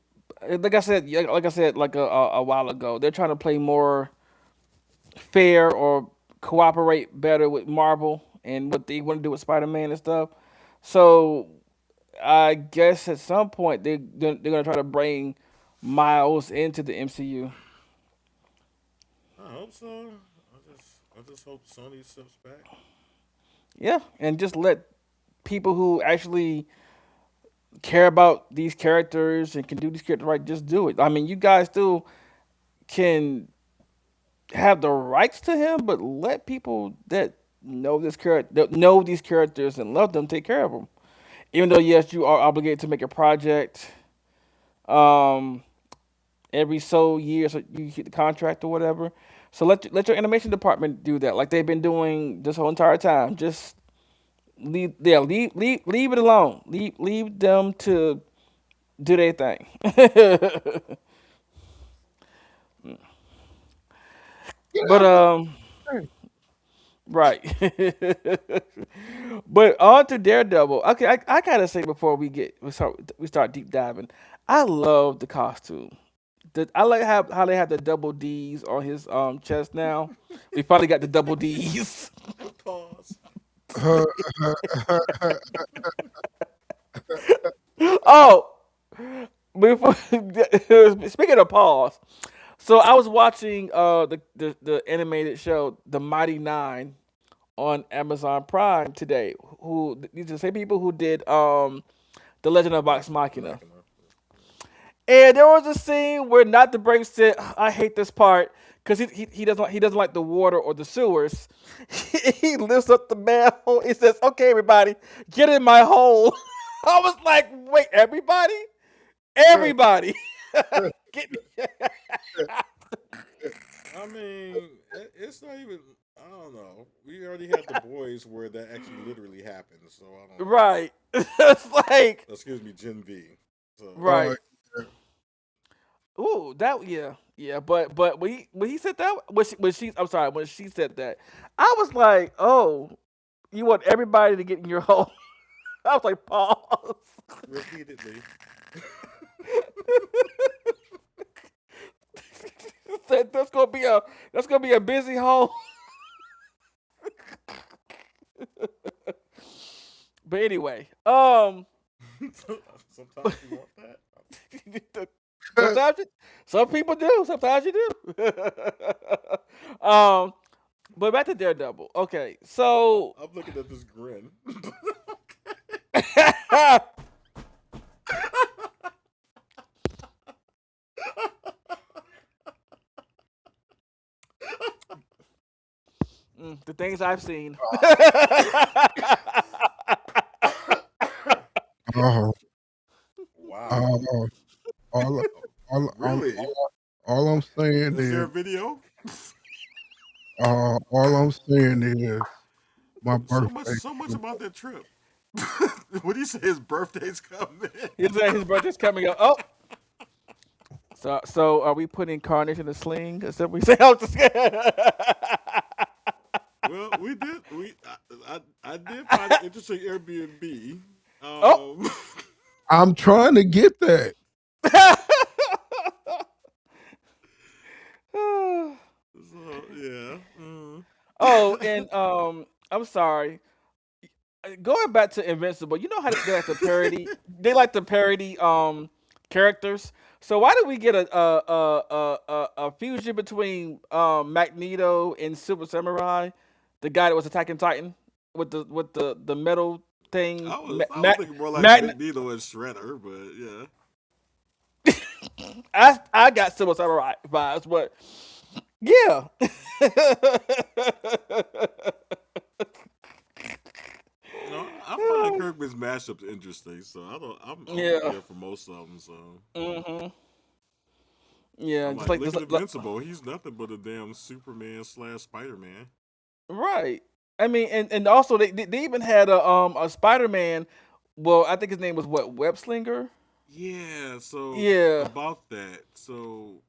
Like I said, like I said, like a while ago, they're trying to play more fair or cooperate better with Marvel and what they want to do with Spider Man and stuff. So I guess at some point they're gonna try to bring Miles into the MCU. I hope so. I just hope Sony steps back. Yeah, and just let people who actually care about these characters and can do these characters right just do it. I mean, you guys still can have the rights to him, but let people that know this character, that know these characters and love them, take care of them. Even though yes, you are obligated to make a project um, every so years, so you hit the contract or whatever. So let your animation department do that, like they've been doing this whole entire time. Just leave it alone. Leave them to do their thing. But right. But on to Daredevil. Okay, I gotta say before we start deep diving, I love the costume. I like how they have the double D's on his chest now. We finally got the double D's. Pause. Uh, Oh, before speaking of pause, so I was watching the animated show The Mighty Nine on Amazon Prime today. Who these are the same people who did The Legend of Vox Machina. Machina. And there was a scene where not the brave said, "I hate this part." Because he doesn't like the water or the sewers. He lifts up the manhole. He says, "Okay, everybody, get in my hole." I was like, "Wait, everybody, everybody, get me." I mean, it's not even. I don't know. We already had the boys where that actually literally happened, so I don't know. Right. It's like Excuse me, Gen V. So right. Ooh, that yeah. But when he said that when she I'm sorry when she said that, I was like, "Oh, you want everybody to get in your hole?" I was like, "Pause." repeatedly. That's gonna be a busy hole. But anyway, Sometimes you want that. sometimes some people do. Sometimes you do. um, but back to Daredevil. Okay, so I'm looking at this grin. the things I've seen. uh, Wow. uh, all, all, all, Really? all I'm saying Is there is, a video? all I'm saying is, my So much, birthday. so much about that trip. What do you say? His birthday's coming. His birthday's coming up. Oh, so are we putting Carnage in a sling? Is that what we say? I'm just Well, we did. I did find an interesting Airbnb. oh. I'm trying to get that. So yeah. Oh, and I'm sorry. Going back to Invincible, you know how they like to parody. They like to parody characters. So why did we get a fusion between Magneto and Super Samurai, the guy that was attacking Titan with the metal thing? I was thinking more like Mag- Magneto and Shredder, but yeah. I got Super Samurai vibes, but yeah. No, I find Kirkman's mashups interesting, so I'm Yeah. here for most of them. So hmm Yeah, I'm just like, like look this. at Invincible. He's nothing but a damn Superman slash Spider Man. Right. I mean, and also they even had a Spider Man. Well, I think his name was what, Web Slinger. Yeah. So Yeah. about that, so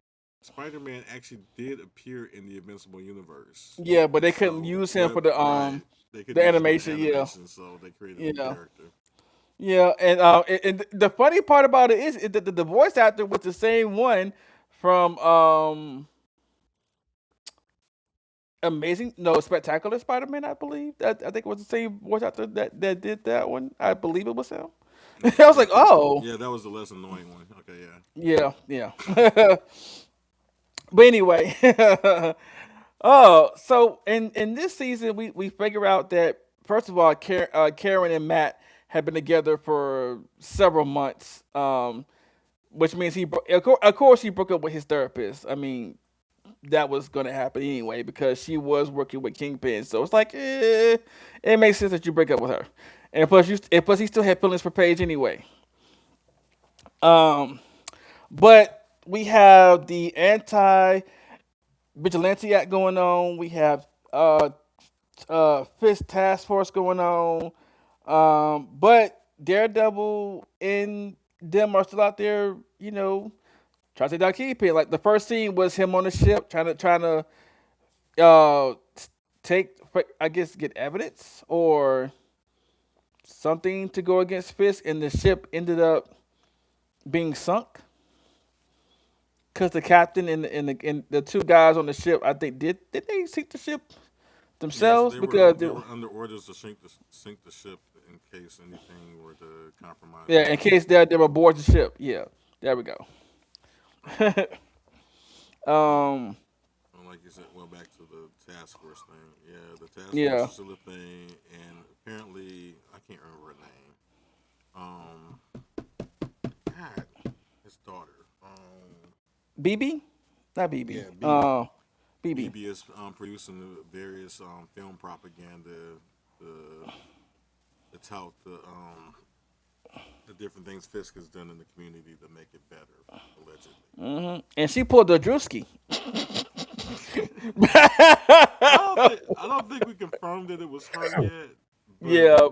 Spider Man actually did appear in the Invincible universe. Yeah, but they couldn't So use him for the right, they the couldn't use him for the animation. Yeah. animation, so they created a new Yeah. character. Yeah, and the funny part about it is that the voice actor was the same one from Amazing, no, Spectacular Spider-Man, I believe. I think it was the same voice actor that did that one. I believe it was him. I was like, oh, Yeah, that was the less annoying one. Okay, yeah. yeah, yeah. But anyway, oh, so in this season, we figure out that first of all, Karen and Matt have been together for several months, which means of course he broke up with his therapist. I mean, that was going to happen anyway because she was working with Kingpin. So it's like, it makes sense that you break up with her. And plus he still had feelings for Paige anyway. Um, but we have the anti vigilante act going on. We have Fist Task Force going on. But Daredevil and them are still out there, trying to take down Kingpin. Like the first scene was him on the ship trying to uh take, I guess, get evidence or something to go against Fisk, and the ship ended up being sunk because the captain and the two guys on the ship, I think, did they sink the ship Yes, themselves because they were under orders to sink the ship in case anything were to compromise yeah, the in crew. case they were aboard the ship. Yeah, there we go. But um, like you said, well, back to the task force thing. Yeah, the task force yeah, is still a thing, and apparently I can't remember her name. God, his daughter. BB, not BB. Yeah, BB. BB. BB is producing the various film propaganda to, to tout the different things Fisk has done in the community to make it better, allegedly. And she pulled the Drewski. I don't think we confirmed that it was her yet, but Yeah.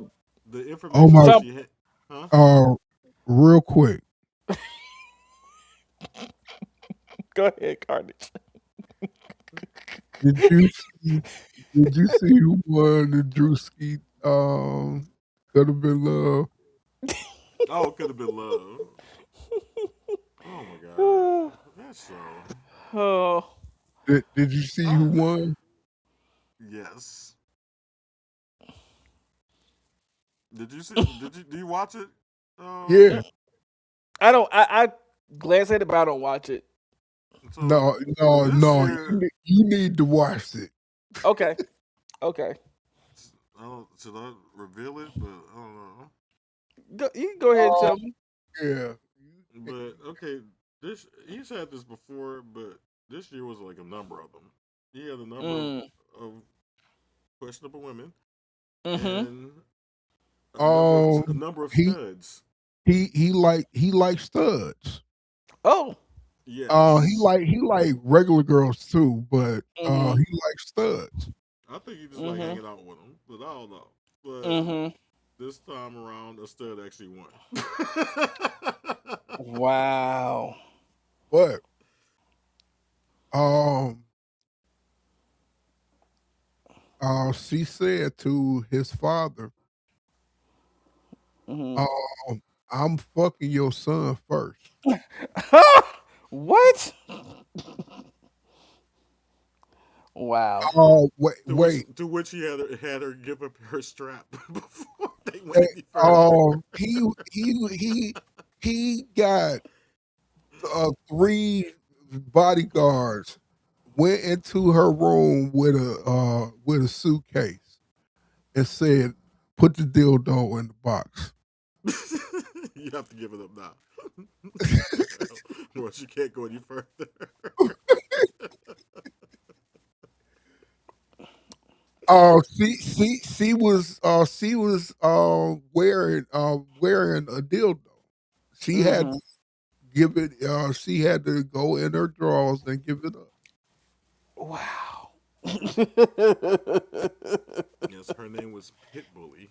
the Oh information my, that Some she had, huh? uh, real quick, Go ahead, Carnage. did you see? Did you see who won the Drewski? Could have been love. Oh, it could have been love. Oh my god, that's so. Oh. Did you see who Uh, won? yes. Did you see? Did you do you watch it? Yeah, I don't. I glance at it, but I don't watch it. So no, no, this no. year, You need to watch it. Okay. Okay. I don't, should I reveal it? But I don't know. You can go ahead and Uh, tell me. yeah. But okay, this he's had this before, but this year was like a number of them. He had a number Mm. of questionable women Mm-hmm. and a Um, number of he studs. he likes studs. Oh. Yes, He like regular girls too, but Mm-hmm. he likes studs. I think he just like Mm-hmm. hanging out with them, but I don't know. But Mm-hmm. this time around, a stud actually won. Wow. But um, she said to his father, Mm-hmm. "I'm fucking your son first." What? Wow. Oh wait. To which he had her give up her strap before they went Eh, any further. he got 3 bodyguards went into her room with a suitcase and said, "Put the dildo in the box." You have to give it up now. Well, you can't go any further. She was wearing a dildo. She had Mm-hmm. to give it. She had to go in her drawers and give it up. Wow. Yes, her name was Pitbully.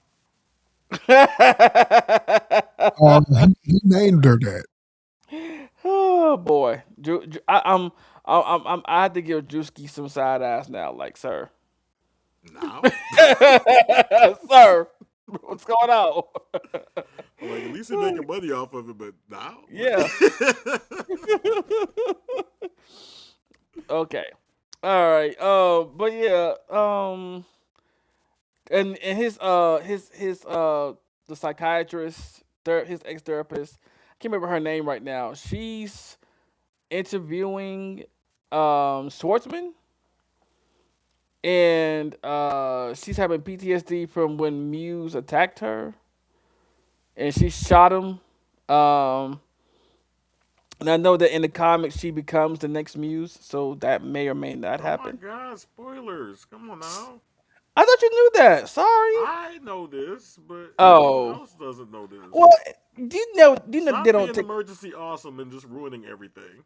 He named her that. Oh boy, I had to give Drewski some side eyes now, like sir, Now, sir, what's going on? like at least they're making money off of it, but now, Yeah. Okay. All right. But yeah. And his the psychiatrist, his ex therapist. I can't remember her name right now. She's interviewing Schwartzman, and she's having PTSD from when Muse attacked her, and she shot him. Um, and I know that in the comics she becomes the next Muse, so that may or may not oh my happen. god, spoilers! Come on now. I thought you knew that. Sorry. I know this, but everyone Oh, else doesn't know this. well, do you know? Do you know they Stop don't being take? emergency awesome and just ruining everything.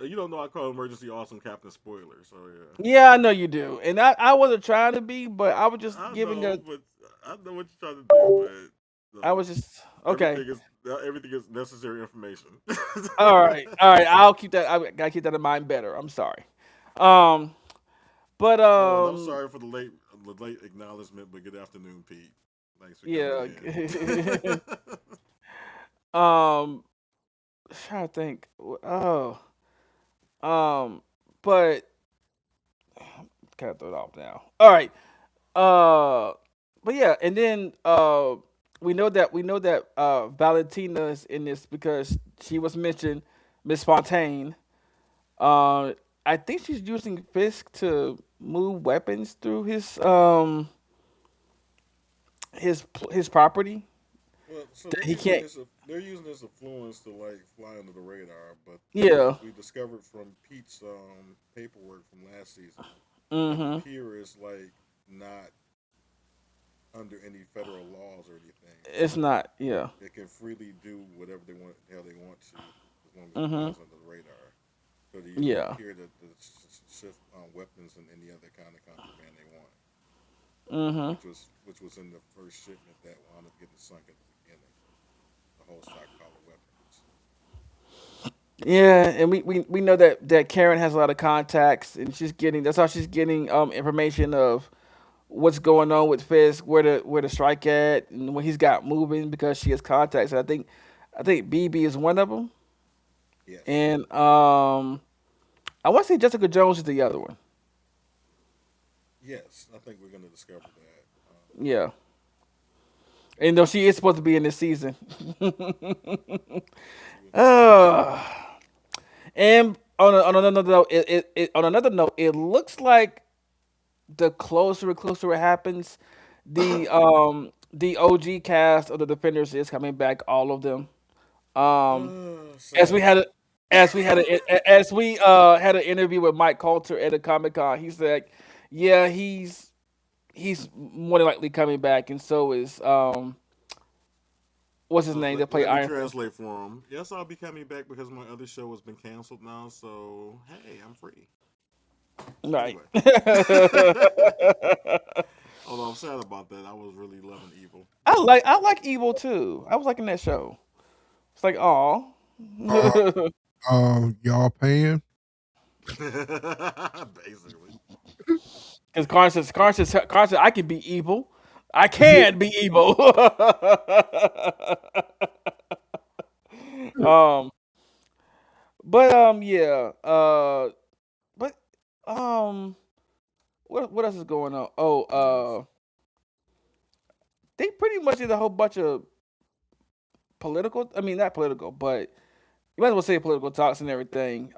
You don't know I call emergency awesome Captain Spoiler, so yeah. Yeah, I know you do, and I wasn't trying to be, but I was just I giving know, a but I know what you're trying to do, I No, was just okay. everything is necessary information. All right, all right. I'll keep that. I gotta keep that in mind better. I'm sorry. Um, but Oh, and I'm sorry for the late acknowledgement, but good afternoon, Pete. Thanks for coming yeah. in. um, trying to think. Oh, um, but kind of throw it off now. All right. Uh, but yeah, and then we know that Valentina is in this because she was mentioned, Miss Fontaine. Uh, I think she's using Fisk to move weapons through his property. Well, so That he can't. they're using this influence to like fly under the radar, but Yeah. as we discovered from Pete's paperwork from last season, it Mm-hmm. appears like not under any federal laws or anything. It's not. Yeah. They can freely do whatever they want, hell they want to, as long as it Mm-hmm. flies under the radar. So they don't Yeah. appear to shift weapons and any other kind of contraband they want, Mm-hmm. which was in the first shipment that wound up getting sunk at the beginning. The whole stockpile of weapons. Yeah, and we know that Karen has a lot of contacts, and she's getting that's how she's getting information of what's going on with Fisk, where to strike at, and when he's got moving because she has contacts. And I think BB is one of them, Yes, and I want to say Jessica Jones is the other one. yes, I think we're gonna discover that. Yeah, and though she is supposed to be in this season. She was not. uh, and on another note, on another note, it looks like the closer and closer it happens, the OG cast of the Defenders is coming back, all of them. Um, as we Sad. had a, as we had an interview with Mike Coulter at a Comic Con, he said, yeah, he's more than likely coming back, and so is what's his So name that played let me Iron Fist. translate for him. Yes, I'll be coming back because my other show has been canceled now. So hey, I'm free. Right. Anyway, although I'm sad about that, I was really loving Evil. I like Evil too. I was liking that show. It's like, oh, Uh, y'all paying? Basically. because Carson, I can be evil. I can be evil. um, but yeah. But um, what else is going on? Oh, Yes. they pretty much did a whole bunch of political. I mean, not political, but you might as well say political talks and everything.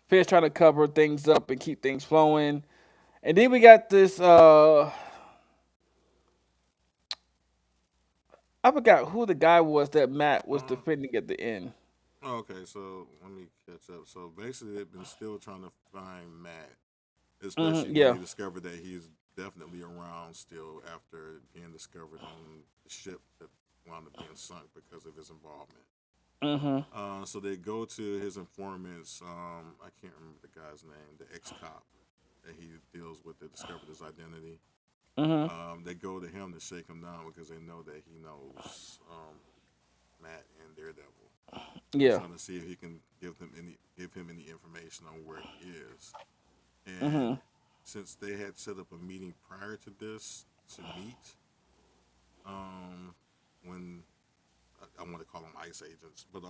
Fed's trying to cover things up and keep things flowing. And then we got this. I forgot who the guy was that Matt was Uh, defending at the end. okay, so let me catch up. So basically, they've been still trying to find Matt, especially when Yeah. they discovered that he's definitely around still after being discovered on the ship that wound up being sunk because of his involvement. Mhm. So they go to his informants. I can't remember the guy's name, the ex cop that he deals with that discovered his identity. Mhm. They go to him to shake him down because they know that he knows Matt and Daredevil. Yeah. Trying to see if he can give him any information on where he is. And Mhm. since they had set up a meeting prior to this to meet, um, when I want to call them ICE agents, but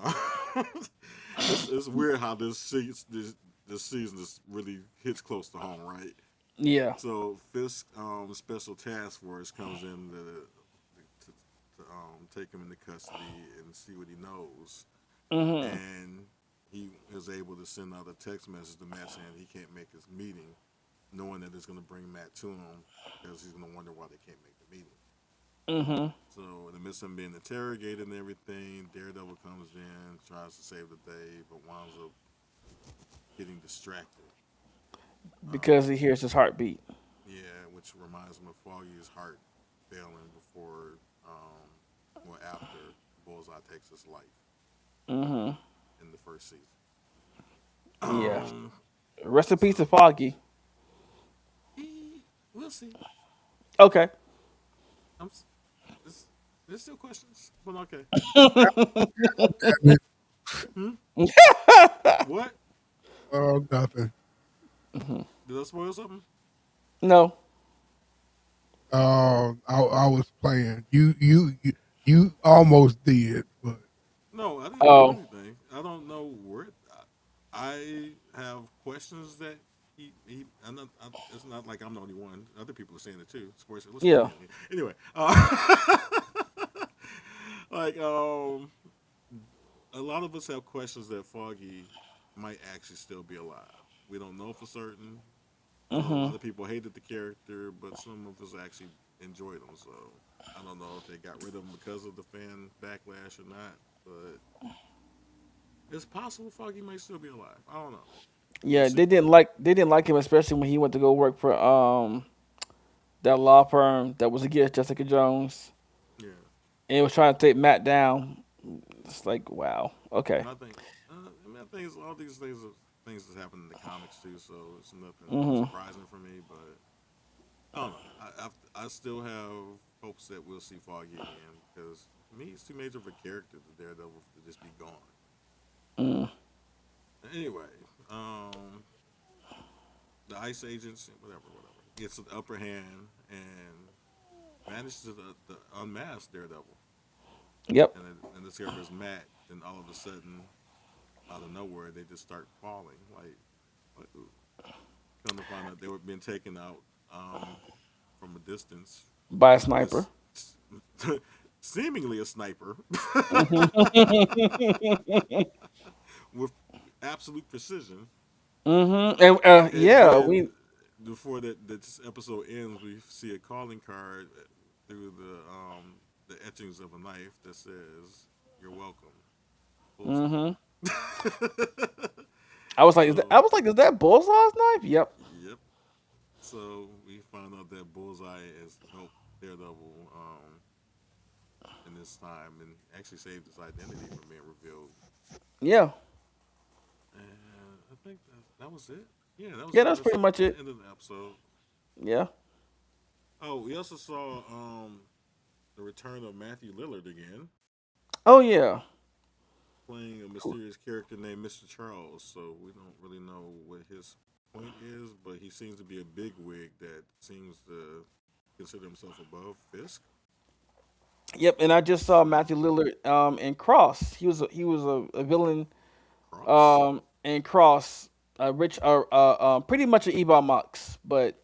it's weird how this season just really hits close to home, right? Yeah. So Fisk special task force comes in to take him into custody and see what he knows, Mhm. and he is able to send out a text message to Matt saying he can't make his meeting, knowing that it's going to bring Matt to him because he's going to wonder why they can't make the meeting. Mhm. So in the midst of him being interrogated and everything, Daredevil comes in, tries to save the day, but winds up getting distracted. Because Um, he hears his heartbeat. yeah, which reminds him of Foggy's heart failing before, after Bullseye takes his life Mhm. in the first season. Yeah. Um, Rest in peace to so Foggy. we'll see. Okay. I'm s- this, There's still questions, but okay. Damn it. Hmm? What? Oh, nothing. Did I spoil something? No. I was playing. You almost did, but No, I didn't do Oh. anything. I don't know where. I have questions that I'm not, it's not like I'm the only one. Other people are saying it too. Sports Illustrated. Yeah. Anyway, like a lot of us have questions that Foggy might actually still be alive. We don't know for certain. I know a Mhm. lot of people hated the character, but some of us actually enjoyed him. So I don't know if they got rid of him because of the fan backlash or not, but it's possible Foggy might still be alive. I don't know. We'll Yeah, see. they didn't like him, especially when he went to go work for that law firm that was against Jessica Jones Yeah, and was trying to take Matt down. It's like, wow. Okay. and I think it's, all these things are things that happen in the comics too. So it's nothing Mhm. surprising for me. But I don't know. I still have hopes that we'll see Foggy again because to me he's too major of a character to Daredevil to just be gone. Mm. Anyway, the Ice Agents, whatever, gets the upper hand and manages to unmask Daredevil. Yep. And discovers Matt. Then all of a sudden, out of nowhere, they just start falling. Like, what? Come to find out they were being taken out from a distance By a with sniper. seemingly a sniper Mhm. with absolute precision. Mhm. And And yeah, then we before that this episode ends, we see a calling card through the etchings of a knife that says "You're welcome." Full stop. mhm. I was like, So, is that Bullseye's knife? Yep. yep. So we find out that Bullseye has helped Daredevil in this time and actually saved his identity from being revealed. Yeah. And I think that was it. Yeah, that was Yeah, it. that's That's pretty much the it. end of the episode. Yeah. Oh, we also saw the return of Matthew Lillard again, Oh yeah. playing a mysterious character named Mr. Charles. So we don't really know what his point is, but he seems to be a big wig that seems to consider himself above Fisk. Yep. And I just saw So Matthew Lillard in Cross. He was a villain Cross. in Cross. Rich pretty much an Ebon Mox, but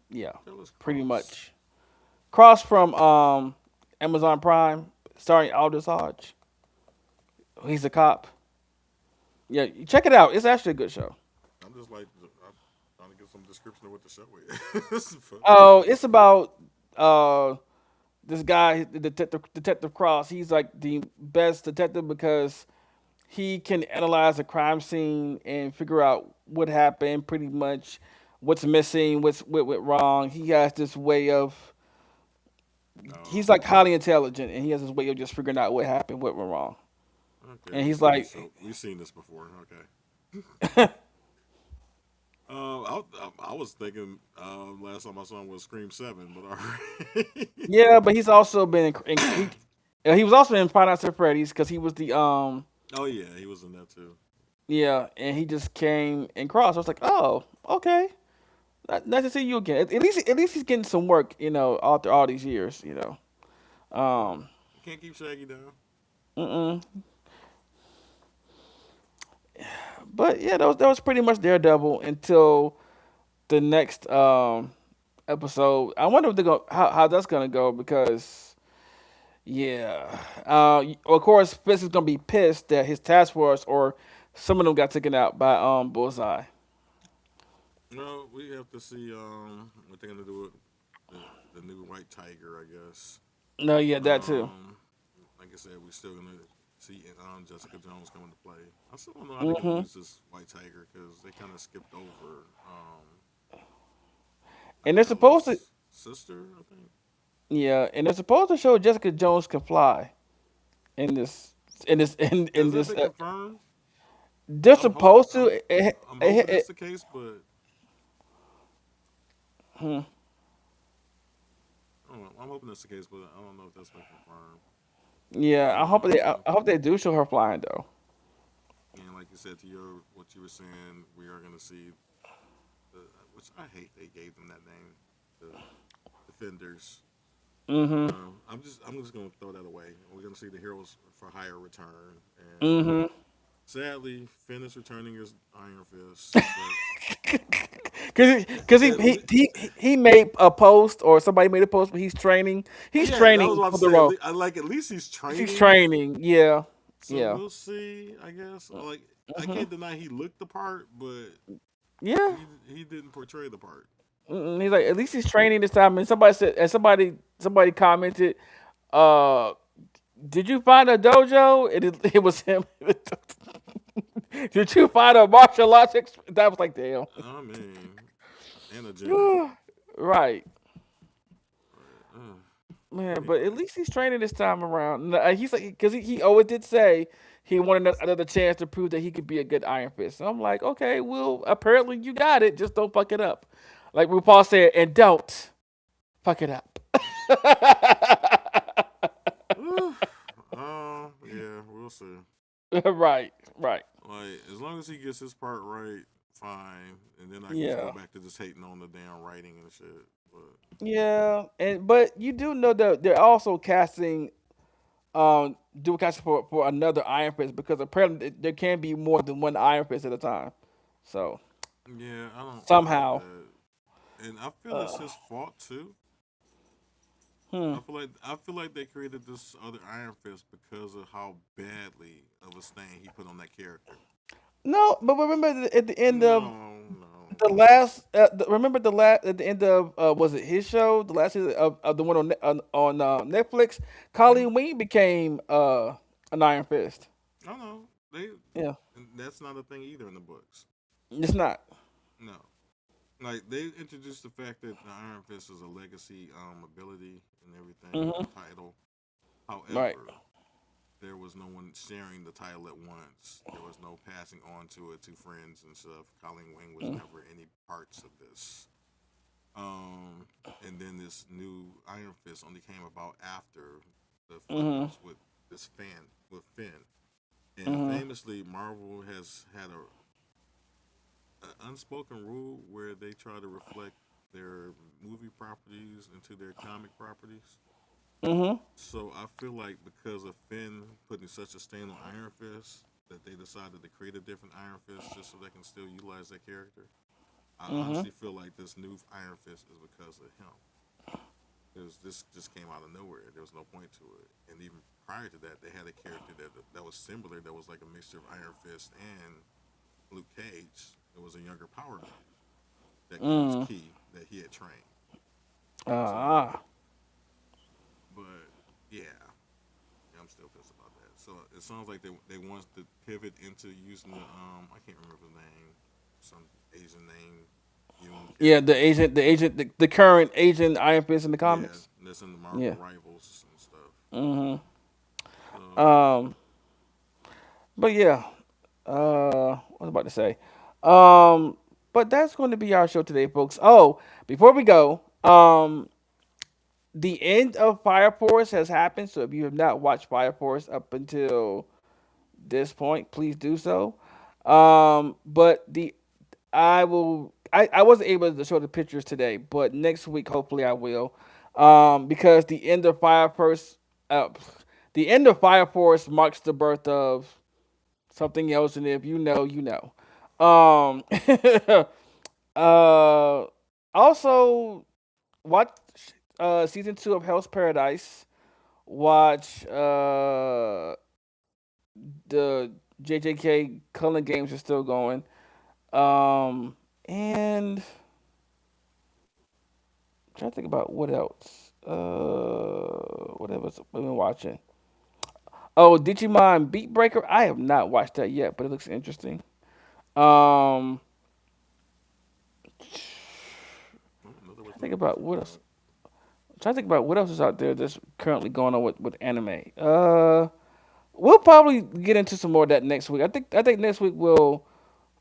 yeah, Tell us pretty Cross. much. Cross from Amazon Prime, starring Aldous Hodge. He's a cop. Yeah, check it out. It's actually a good show. I'm just like I'm trying to get some description of what the show is. Oh, it's about uh this guy, Detective Cross. He's like the best detective because he can analyze a crime scene and figure out what happened, pretty much what's missing, what went wrong. He has this way of he's Oh, like highly intelligent and he has this way of just figuring out what happened, what went wrong. okay. And We've he's seen this like, show. We've seen this before. Okay. I was thinking last time I saw him was Scream Seven, but all right. yeah, but he's also been he was also in Finance at Freddy's because he was the Oh yeah, he was in that too. yeah, and he just came and crossed. I was like, oh, okay, nice to see you again. At least he's getting some work, after all these years, Yeah. Um, You can't keep Shaggy down. mm-mm. But yeah, that was pretty much Daredevil until the next episode. I wonder if they're going how that's gonna go because yeah, of course Fisk is gonna be pissed that his task force or some of them got taken out by Bullseye. No, we have to see what they're gonna do with the new White Tiger, I guess. No, yeah, that too. Um, like I said, we're still gonna see Jessica Jones come into play. I still don't know how they're gonna Hmm. use this White Tiger because they kind of skipped over. I And think they're that was supposed to his sister. I think. yeah, and they're supposed to show Jessica Jones can fly in this in Has that this. been confirmed? They're I'm hope supposed to. I'm I'm hoping that's the case, but hmm. I'm hoping that's the case, but I don't know if that's been confirmed. Yeah, I hope they. Um, I hope they do show her flying though. and like you said to your what you were saying, we are going to see the which I hate they gave them that name, the defenders. Mhm. I'm just going to throw that away. We're going to see the heroes for hire return, and Mhm. sadly, Finn is returning as Iron Fist, but Cause at le- he made a post or somebody made a post, but he's training. He's yeah, I was training about to for the say role. I like at least he's He's training. training. Yeah. So Yeah. we'll see. I guess like I Mhm. can't deny he looked the part, but Yeah. he didn't portray the part. He's like, at least he's training this time. And somebody said, and somebody commented, uh, "Did you find a dojo?" It was him. Did you find a martial arts? That was like, damn. I mean, and a gym. Right, But, man. But at anyway, least he's training this time around. He's like, because he always did say he wanted another chance to prove that he could be a good Iron Fist. So I'm like, okay, well, apparently you got it. Just don't fuck it up. Like RuPaul said, and don't fuck it up. yeah, we'll see. Right, right. Like as long as he gets his part right, fine, and then I can just go Yeah. back to just hating on the damn writing and shit. But Yeah. And but you do know that they're also casting dual casting for another Iron Fist because apparently there can be more than one Iron Fist at a time. So yeah, I don't like somehow. that, and I feel it's Uh, his fault too. hmm. I feel like they created this other Iron Fist because of how badly of a stain he put on that character. No, but remember at the end of No, no. remember the last at the end of was it his show the last season of the one on Netflix, Mm-hmm. Colleen Wing became an Iron Fist. I know they. Yeah, That's not a thing either in the books. it's not. No, like they introduced the fact that the Iron Fist is a legacy ability and everything, Hmm. a title. Right. However, there was no one sharing the title at once. There was no passing on to it to friends and stuff. Colleen Wing was never any parts of this. Um, and then this new Iron Fist only came about after the Hmm. flip-ups with this fan with Finn. And Hmm. famously, Marvel has had a unspoken rule where they try to reflect their movie properties into their comic properties. Hmm. So I feel like because of Finn putting such a stain on Iron Fist, that they decided to create a different Iron Fist just so they can still utilize that character. I Hmm. honestly feel like this new Iron Fist is because of him. Because this just came out of nowhere. There was no point to it. And even prior to that, they had a character that was similar. That was like a mixture of Iron Fist and Luke Cage. It was a younger Power Man that was Mm. key that he had trained. So, Ah. but yeah, I'm still pissed about that. So it sounds like they want to pivot into using the I can't remember the name, some Asian name, Yoon Yeah, character. the current agent Iron Fist in the Yeah, comics. that's in the Marvel Yeah. Rivals and stuff. Hmm. So Um. But yeah. What was I about to say? Um. But that's going to be our show today, folks. Oh, before we go, the end of Fire Force has happened. So if you have not watched Fire Force up until this point, please do so. But the I will. I wasn't able to show the pictures today, but next week hopefully I will. Because uh, the end of Fire Force marks the birth of something else, and if you know, you know. Um, uh, also watch season 2 of Hell's Paradise. Watch the JJK Cullen games are still going. And trying to think about what else. What else we've been watching? Oh, Digimon Beat Breaker. I have not watched that yet, but it looks interesting. Um, there was I think another about question what else. about. Trying to think about what else is out there that's currently going on with anime. We'll probably get into some more of that next week. I think next week we'll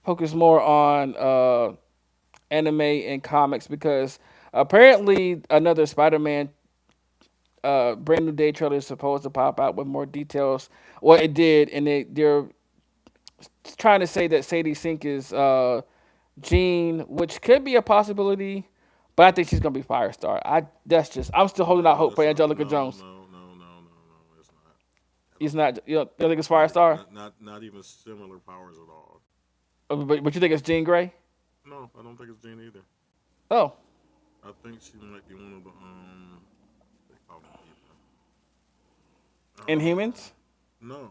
focus more on anime and comics because apparently another Spider-Man. brand new day trailer is supposed to pop out with more details. Well, it did, and they're trying to say that Sadie Sink is Jean, which could be a possibility, but I think she's gonna be Firestar. I'm still holding out No, hope for that's not. Angelica No, Jones. no, no, no, no, no. It's not at He's all. not. You don't think it's Firestar? Not even similar powers at all. But you think it's Jean Grey? No, I don't think it's Jean either. Oh, I think she might be one of the they call them even. Inhumans? No,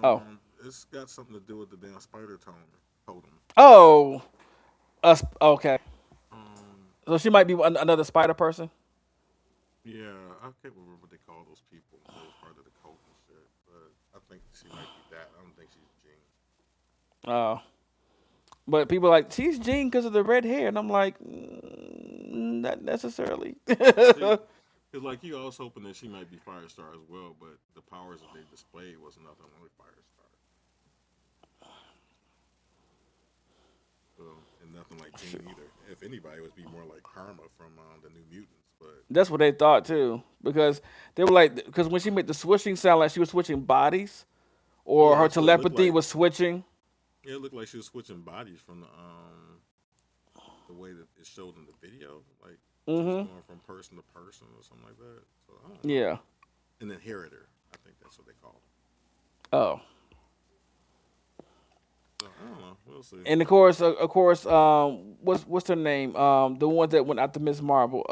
Oh, it's got something to do with the damn spider totem. oh, us. Okay, Um, so she might be another spider person. yeah, I can't remember what they call those people. They were part of the cult and shit, but I think she might be that. I don't think she's Jean. Oh, but people are like she's Jean because of the red hair, and I'm like, not necessarily. See, cause like you, I was hoping that she might be Firestar as well, but the powers that they displayed was nothing like Firestar. So, and nothing like Jean either. If anybody, it would be more like Karma from the New Mutants. But That's what they thought too, because they were like, because when she made the switching sound like she was switching bodies, or yeah, her that's what it looked telepathy like. was switching. Yeah, it looked like she was switching bodies from the way that it showed in the video. Like she was Mm-hmm. going from person to person or something like that. So I don't know. Yeah. An inheritor, I think that's what they call it. Oh. So I don't know. We'll see. And of course, what's her name? The one that went after Miss Marvel.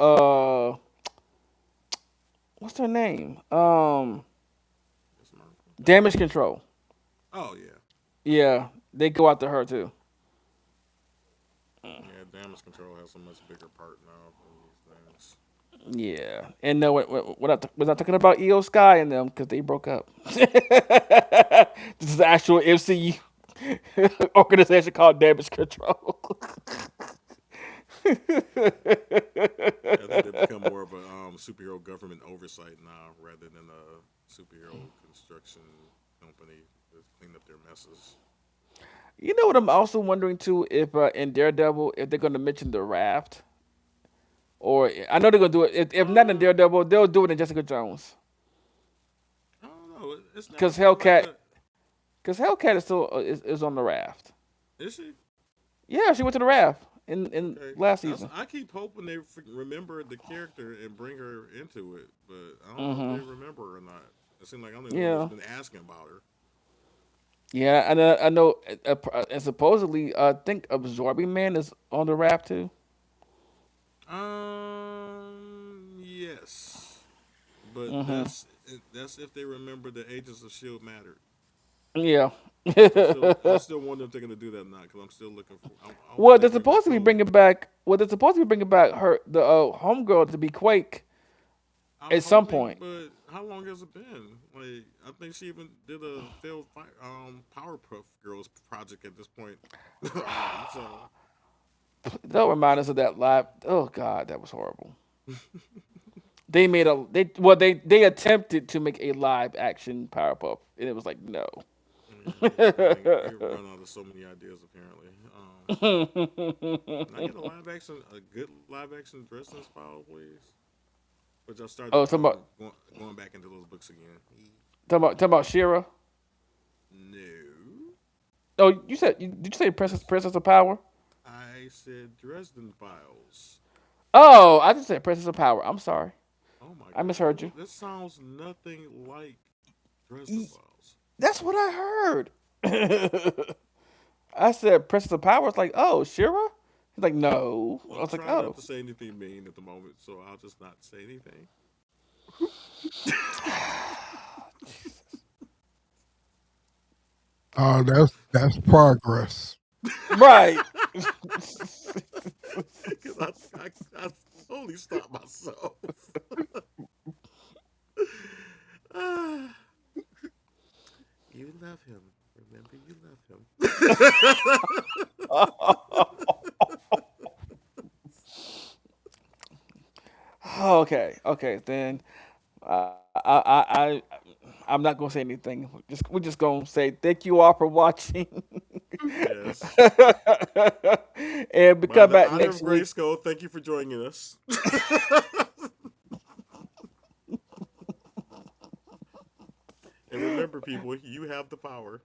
What's her name? Miss Marvel. Damage Control. Oh yeah, Yeah, they go after her too. yeah. Damage control has a much bigger part now in these things. Yeah, and no, was I talking about EO Sky and them because they broke up. This is the actual MCU organization called Damage Control. I think they become more of a superhero government oversight now rather than a superhero construction company to clean up their messes. You know what I'm also wondering too, if in Daredevil, if they're going to mention the Raft, or I know they're going to do it. If not in Uh, Daredevil, they'll do it in Jessica Jones, I don't know. It's never because been like Hellcat, a. because Hellcat is still is on the Raft. Is she? Yeah, she went to the Raft in Okay. last season. I keep hoping they remember the character and bring her into it, but I don't know if Hmm. they remember her or not. It seems like I'm the only one that's Yeah, been asking about her. yeah, and I know, and supposedly I think Absorbing Man is on the Raft too. Yes, but Hmm. that's if they remember the Agents of Shield mattered. Yeah. I still wonder if they're gonna do that now because I'm still looking for. I Well, want they're that to be my supposed to be code. bringing back. Well, they're supposed to be bringing back her the homegirl to be Quake I'm at some hoping, point. but how long has it been? Like, I think she even did a failed Powerpuff Girls project at this point. So, They'll remind us of that live. Oh God, that was horrible. They made a they attempted to make a live action Powerpuff, and it was like no. yeah, they run out of so many ideas apparently. Can I get a good live action Dresden Files, please? Which I started Oh, going back into those books again. talking about Shira. No, Oh, did you say Princess of Power? I said Dresden Files. Oh, I just said Princess of Power. I'm sorry, Oh my I god, misheard you. this sounds nothing like Dresden Y- Files. That's what I heard. I said Princess of Power. It's like, oh, Shira. He's like, no. Well, I I'm was like, trying not oh. to say anything mean at the moment, so I'll just not say anything. That's progress. Right. Because I totally stopped myself. Ah, you love him. Remember, you love him. Okay. Okay. Then I I'm not gonna say anything. We're just gonna say thank you all for watching, Yes. and we By come the back honor next of week. Grayskull, thank you for joining us. And remember, people, you have the power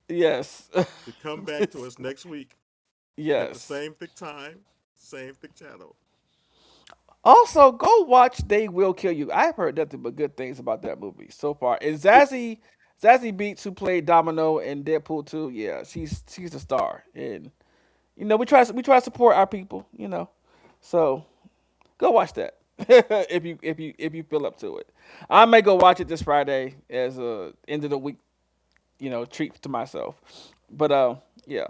Yes. to come back to us next week at the Yes. same thick time, same thick channel. Also, go watch They Will Kill You. I've heard nothing but good things about that movie so far. And Zazie Beetz, who played Domino in Deadpool 2, yeah, she's a star. And we try to support our people, So go watch that if you feel up to it. I may go watch it this Friday as a end of the week, treat to myself. But yeah.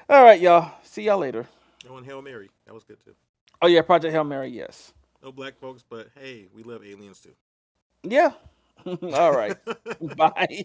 All right, y'all. See y'all later. Oh, and Hail Mary. That was good too. Oh yeah, Project Hail Mary. Yes. No black folks, but hey, we love aliens too. Yeah. All right. Bye.